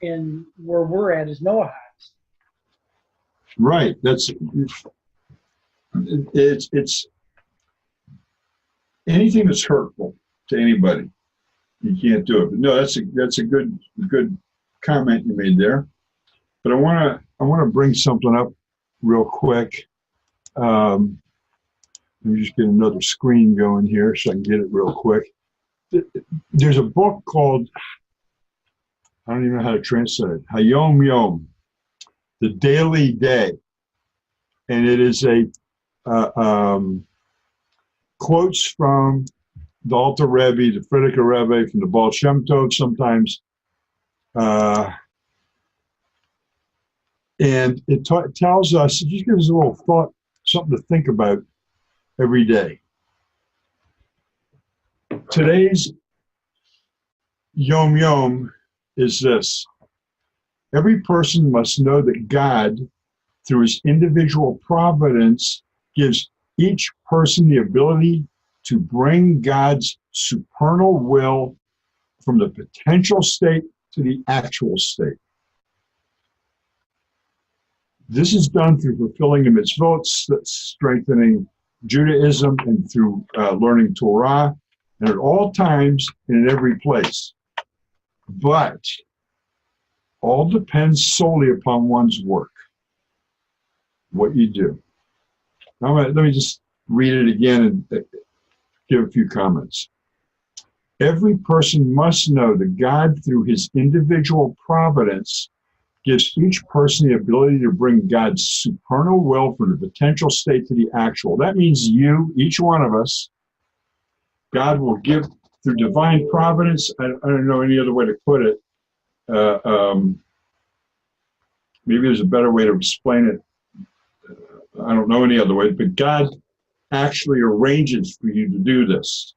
in where we're at as Noahides. Right. It's anything that's hurtful to anybody, you can't do it. But no, that's a good comment you made there. But I want to bring something up real quick. Let me just get another screen going here so I can get it real quick. There's a book called, I don't even know how to translate it, Hayom Yom, The Daily Day. And it is quotes from the Alter Rebbe, the Frierdiker Rebbe, from the Baal Shem Tov sometimes. And it tells us, it just gives us a little thought, something to think about every day. Today's Yom Yom is this. Every person must know that God, through his individual providence, gives each person the ability to bring God's supernal will from the potential state to the actual state. This is done through fulfilling the mitzvot, strengthening Judaism, and through learning Torah, and at all times and in every place. But all depends solely upon one's work, what you do. Now, let me just read it again and give a few comments. Every person must know that God, through his individual providence, gives each person the ability to bring God's supernal will from the potential state to the actual. That means you, each one of us, God will give through divine providence. I don't know any other way to put it. Maybe there's a better way to explain it. I don't know any other way, but God actually arranges for you to do this.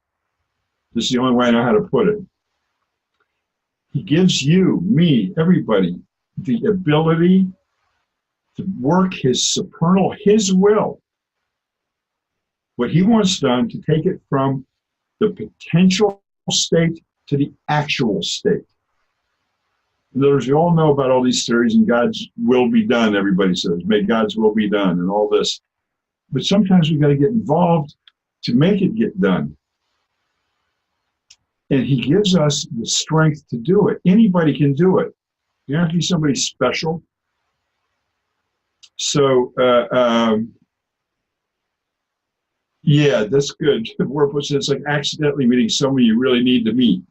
This is the only way I know how to put it. He gives you, me, everybody, the ability to work his supernal, his will, what he wants done, to take it from the potential state to the actual state. In other words, you all know about all these theories and God's will be done, everybody says, may God's will be done and all this. But sometimes we've got to get involved to make it get done. And he gives us the strength to do it. Anybody can do it. You don't have to be somebody special. So, yeah, that's good. It's like accidentally meeting someone you really need to meet.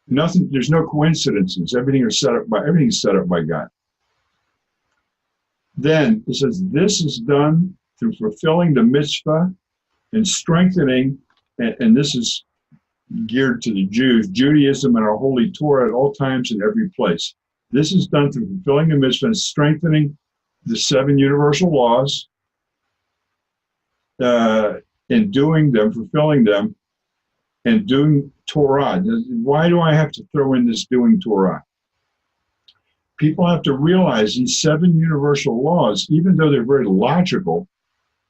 There's no coincidences. Everything's set up by God. Then it says, this is done through fulfilling the mitzvah and strengthening, and this is geared to the Jews, Judaism and our holy Torah at all times and every place. This is done through fulfilling the mitzvah and strengthening the 7 universal laws, and doing them, fulfilling them, and doing Torah. Why do I have to throw in this doing Torah? People have to realize these 7 universal laws, even though they're very logical,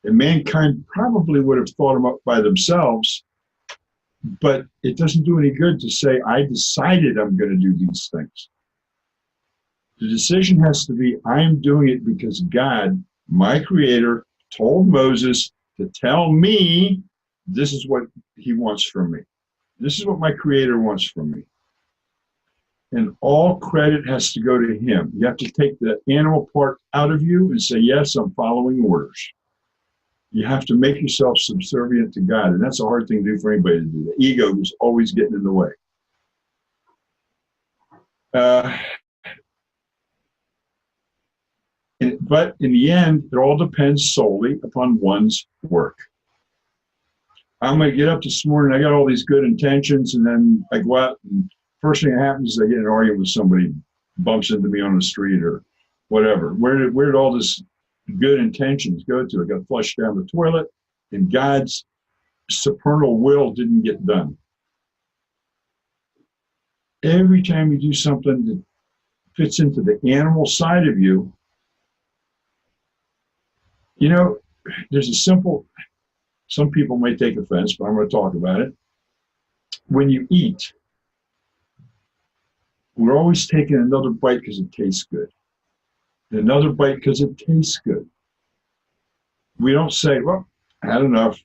and mankind probably would have thought them up by themselves, but it doesn't do any good to say, I decided I'm going to do these things. The decision has to be, I am doing it because God, my creator, told Moses to tell me this is what he wants from me. This is what my creator wants from me. And all credit has to go to him. You have to take the animal part out of you and say, yes, I'm following orders. You have to make yourself subservient to God. And that's a hard thing to do for anybody to do. The ego is always getting in the way. But in the end, it all depends solely upon one's work. I'm going to get up this morning. I got all these good intentions, and then I go out, and first thing that happens is I get in an argument with somebody, bumps into me on the street or whatever. Where did all this good intentions go to? I got flushed down the toilet, and God's supernal will didn't get done. Every time you do something that fits into the animal side of you, there's a simple, some people may take offense, but I'm going to talk about it. When you eat, we're always taking another bite because it tastes good. And another bite because it tastes good. We don't say, well, I had enough,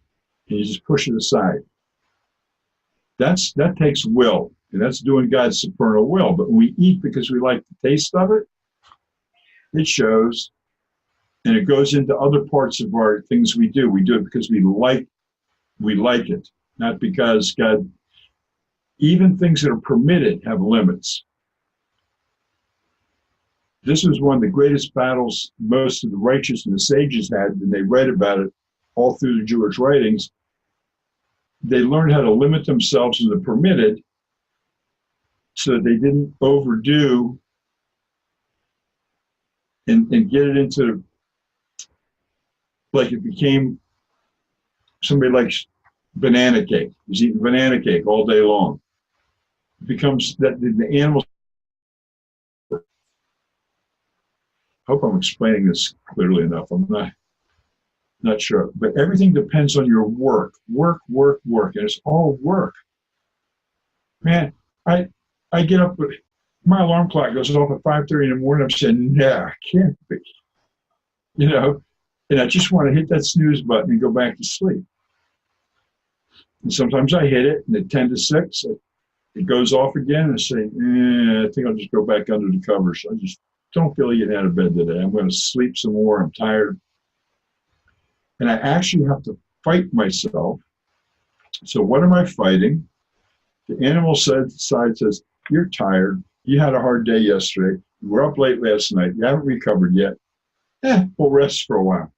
and you just push it aside. That takes will, and that's doing God's supernal will. But when we eat because we like the taste of it, it shows, and it goes into other parts of our things we do. We do it because we like it, not because God, even things that are permitted have limits. This was one of the greatest battles most of the righteous and the sages had, and they read about it all through the Jewish writings. They learned how to limit themselves in the permitted so that they didn't overdo and get it into, like it became, somebody likes banana cake. He's eating banana cake all day long. It becomes that the animals. I hope I'm explaining this clearly enough. I'm not sure. But everything depends on your work. Work. And it's all work. Man, I get up, my alarm clock goes off at 5:30 in the morning. I'm saying, nah, I can't be. And I just want to hit that snooze button and go back to sleep. And sometimes I hit it, and at 10 to 6, it goes off again, and I say, I think I'll just go back under the covers. I just don't feel like getting out of bed today. I'm going to sleep some more. I'm tired. And I actually have to fight myself. So what am I fighting? The animal side says, you're tired. You had a hard day yesterday. You were up late last night. You haven't recovered yet. We'll rest for a while.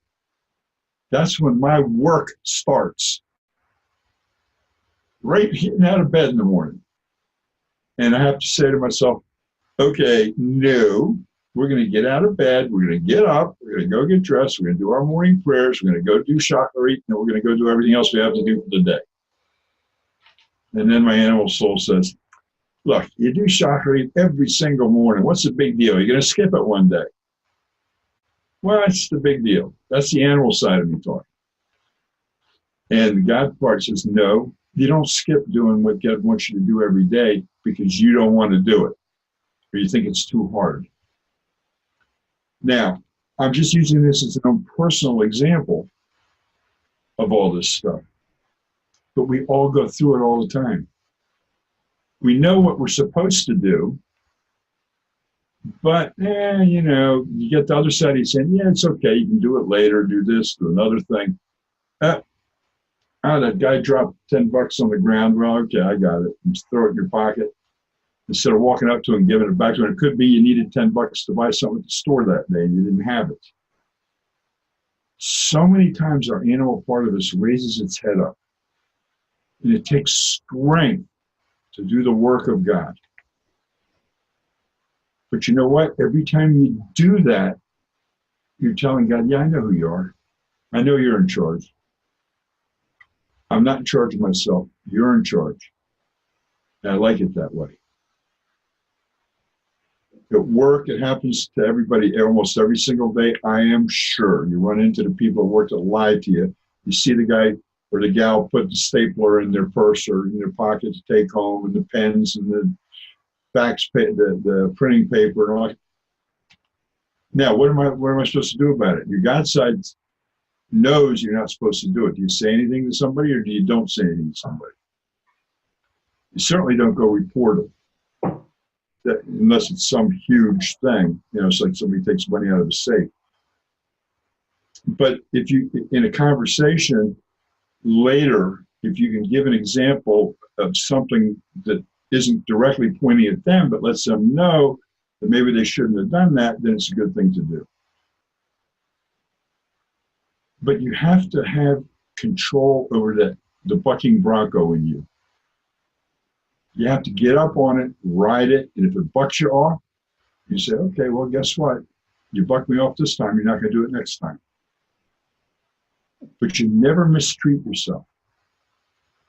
That's when my work starts. Right getting out of bed in the morning. And I have to say to myself, okay, no, we're going to get out of bed. We're going to get up. We're going to go get dressed. We're going to do our morning prayers. We're going to go do shacharit, and then we're going to go do everything else we have to do for the day. And then my animal soul says, look, you do shacharit every single morning. What's the big deal? You're going to skip it one day. Well, that's the big deal. That's the animal side of me talking. And the God part says, no, you don't skip doing what God wants you to do every day because you don't want to do it or you think it's too hard. Now, I'm just using this as an own personal example of all this stuff. But we all go through it all the time. We know what we're supposed to do, but, you get the other side, he's saying, yeah, it's okay. You can do it later, do this, do another thing. That guy dropped $10 on the ground. Well, okay, I got it. And just throw it in your pocket instead of walking up to him and giving it back to him. It could be you needed $10 to buy something at the store that day and you didn't have it. So many times our animal part of us raises its head up. And it takes strength to do the work of God. But you know what? Every time you do that, you're telling God, yeah, I know who you are. I know you're in charge. I'm not in charge of myself. You're in charge. And I like it that way. At work, it happens to everybody almost every single day. I am sure you run into the people at work that lie to you. You see the guy or the gal put the stapler in their purse or in their pocket to take home, and the pens and the the printing paper and all that. Now, what am I supposed to do about it? Your God side knows you're not supposed to do it. Do you say anything to somebody, or do you don't say anything to somebody? You certainly don't go report it. unless it's some huge thing, it's like somebody takes money out of a safe. But if you, in a conversation later, if you can give an example of something that isn't directly pointing at them, but lets them know that maybe they shouldn't have done that, then it's a good thing to do. But you have to have control over the bucking bronco in you. You have to get up on it, ride it, and if it bucks you off, you say, okay, well, guess what? You bucked me off this time, you're not going to do it next time. But you never mistreat yourself.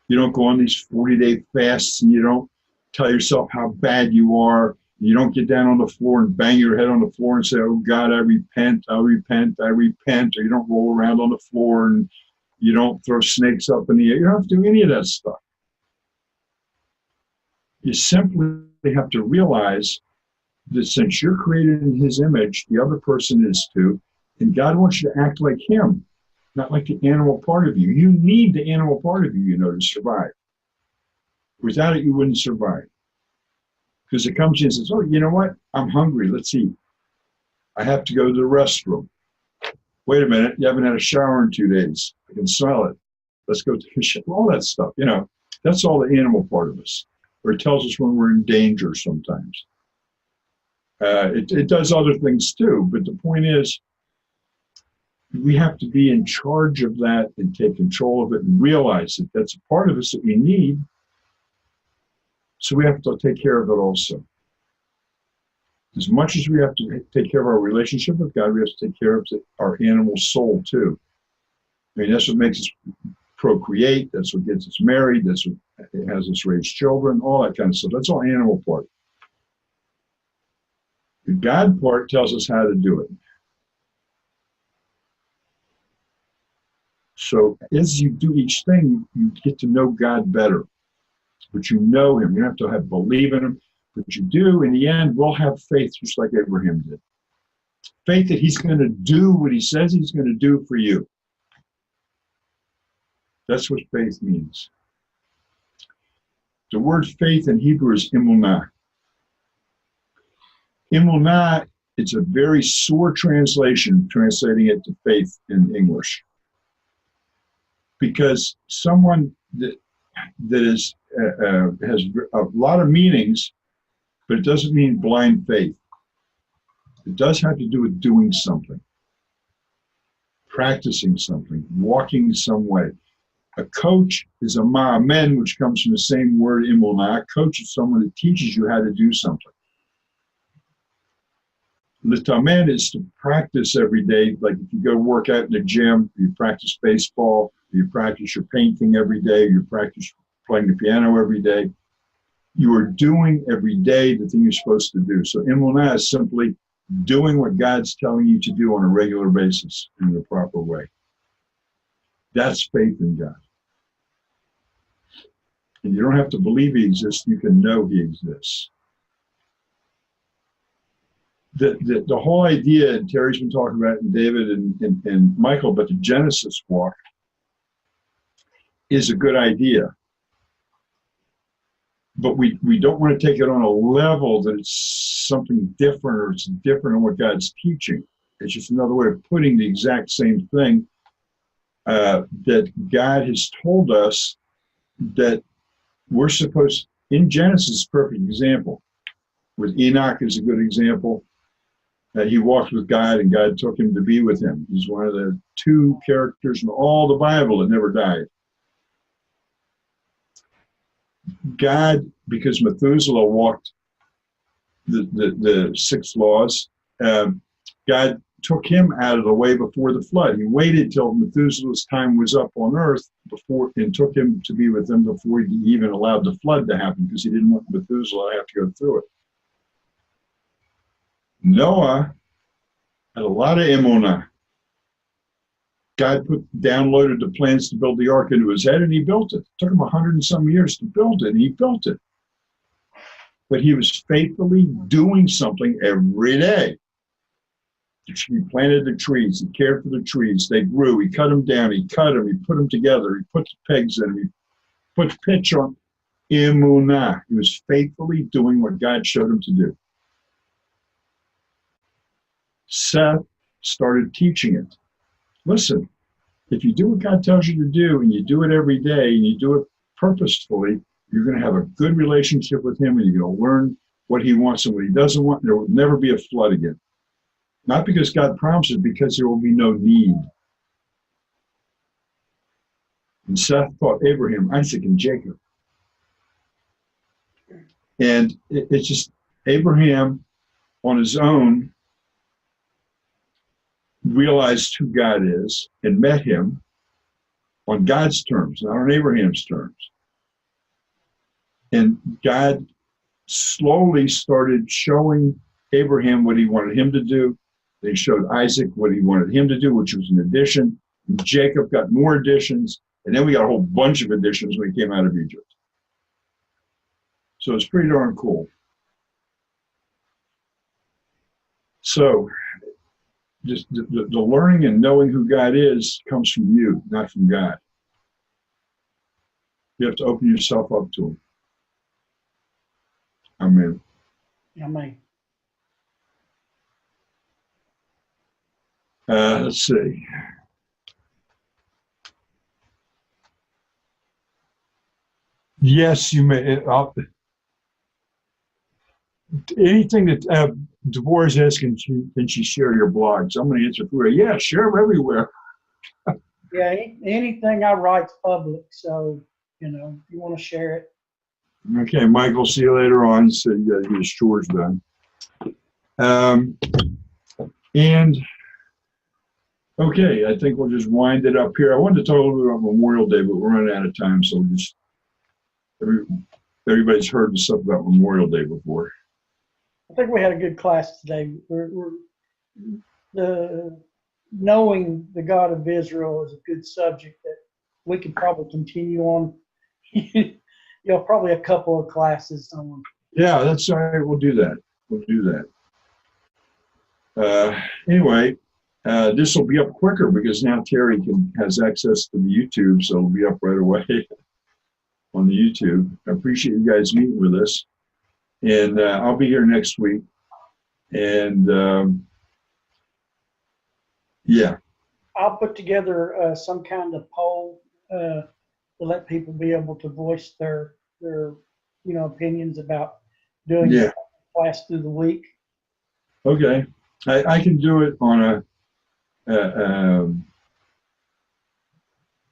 You don't go on these 40-day fasts, and you don't tell yourself how bad you are. You don't get down on the floor and bang your head on the floor and say, oh, God, I repent, I repent, I repent. Or you don't roll around on the floor, and you don't throw snakes up in the air. You don't have to do any of that stuff. You simply have to realize that since you're created in his image, the other person is too, and God wants you to act like him, not like the animal part of you. You need the animal part of you, to survive. Without it, you wouldn't survive. Because it comes in and says, oh, you know what? I'm hungry. Let's eat. I have to go to the restroom. Wait a minute. You haven't had a shower in 2 days. I can smell it. Let's go take a shower. All that stuff. That's all the animal part of us. Or it tells us when we're in danger sometimes. It does other things too. But the point is, we have to be in charge of that and take control of it and realize that that's a part of us that we need. So we have to take care of it also. As much as we have to take care of our relationship with God, we have to take care of our animal soul too. That's what makes us procreate. That's what gets us married. That's what has us raise children, all that kind of stuff. That's all animal part. The God part tells us how to do it. So as you do each thing, you get to know God better. But you know him. You don't have to believe in him. But you do. In the end, we'll have faith just like Abraham did. Faith that he's going to do what he says he's going to do for you. That's what faith means. The word faith in Hebrew is emunah. Emunah, it's a very sore translation, translating it to faith in English. Because someone that has a lot of meanings, but it doesn't mean blind faith. It does have to do with doing something, practicing something, walking some way. A coach is a ma'amen, which comes from the same word emunah. A coach is someone that teaches you how to do something. L'tamen is to practice every day. Like if you go work out in the gym, you practice baseball, you practice your painting every day, you practice playing the piano every day. You are doing every day the thing you're supposed to do. So emunah is simply doing what God's telling you to do on a regular basis in the proper way. That's faith in God. And you don't have to believe he exists, you can know he exists. The whole idea, and Terry's been talking about it, and David and Michael, but the Genesis walk is a good idea. But we don't want to take it on a level that it's something different or it's different than what God's teaching. It's just another way of putting the exact same thing that God has told us that we're supposed, in Genesis, perfect example. With Enoch is a good example. He walked with God and God took him to be with him. He's one of the 2 characters in all the Bible that never died. God, because Methuselah walked the 6 laws, God took him out of the way before the flood. He waited till Methuselah's time was up on earth and took him to be with him before he even allowed the flood to happen, because he didn't want Methuselah to have to go through it. Noah had a lot of emunah. God downloaded the plans to build the ark into his head, and he built it. It took him 100 and some years to build it, and he built it. But he was faithfully doing something every day. He planted the trees. He cared for the trees. They grew. He cut them down. He cut them. He put them together. He put the pegs in them. He put pitch on. Emunah. He was faithfully doing what God showed him to do. Seth started teaching it. Listen, if you do what God tells you to do and you do it every day and you do it purposefully, you're going to have a good relationship with him and you're going to learn what he wants and what he doesn't want. There will never be a flood again. Not because God promises, because there will be no need. And Seth taught Abraham, Isaac, and Jacob. And it's just Abraham on his own realized who God is and met him on God's terms, not on Abraham's terms. And God slowly started showing Abraham what he wanted him to do. They showed Isaac what he wanted him to do, which was an addition. And Jacob got more additions. And then we got a whole bunch of additions when he came out of Egypt. So it's pretty darn cool. So just the learning and knowing who God is comes from you, not from God. You have to open yourself up to him. Amen. Amen. Let's see. Yes, you may. Anything that Deborah is asking, can she share your blogs? I'm going to answer for her. Yeah, share them everywhere. Yeah, anything I write's public, so if you want to share it. Okay, Michael, see you later on. So you got to get his chores done. And okay, I think we'll just wind it up here. I wanted to talk a little bit about Memorial Day, but we're running out of time, so we'll just everybody's heard the stuff about Memorial Day before. I think we had a good class today. Knowing the God of Israel is a good subject that we could probably continue on. Probably a couple of classes on. Yeah, that's all right. We'll do that. We'll do that. Anyway, this will be up quicker because now Terry has access to the YouTube, so it'll be up right away on the YouTube. I appreciate you guys meeting with us. And I'll be here next week. And yeah. I'll put together some kind of poll to let people be able to voice their opinions about doing the class through the week. Okay. I can do it on a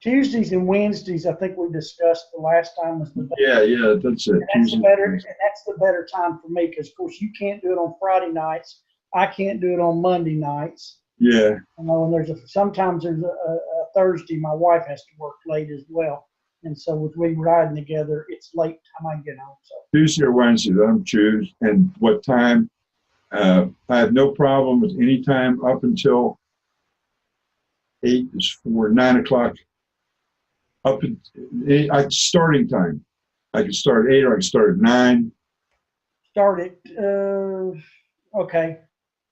Tuesdays and Wednesdays, I think we discussed the last time was the better. Yeah, that's it. That's the better time for me because, of course, you can't do it on Friday nights. I can't do it on Monday nights. Yeah. And sometimes there's a Thursday. My wife has to work late as well, and so with we riding together, it's late time I get home. So Tuesday or Wednesday, let them choose, and what time. I have no problem with any time up until 8 is for 9 o'clock. Up at starting time. I can start at 8 or I can start at 9. Start it. Okay.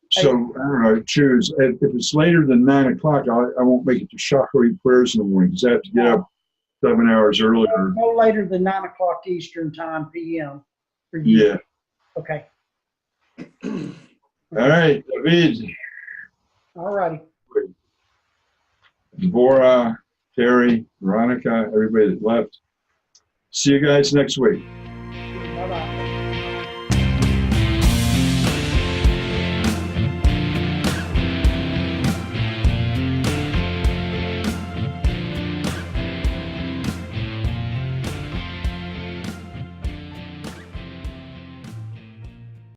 So, I don't know, choose. If it's later than 9 o'clock, I won't make it to Shachari prayers in the morning because I have to get up 7 hours earlier. No later than 9 o'clock Eastern time, p.m. for you. Yeah. Okay. All right, David. All righty. Deborah, Terry, Veronica, everybody that left. See you guys next week.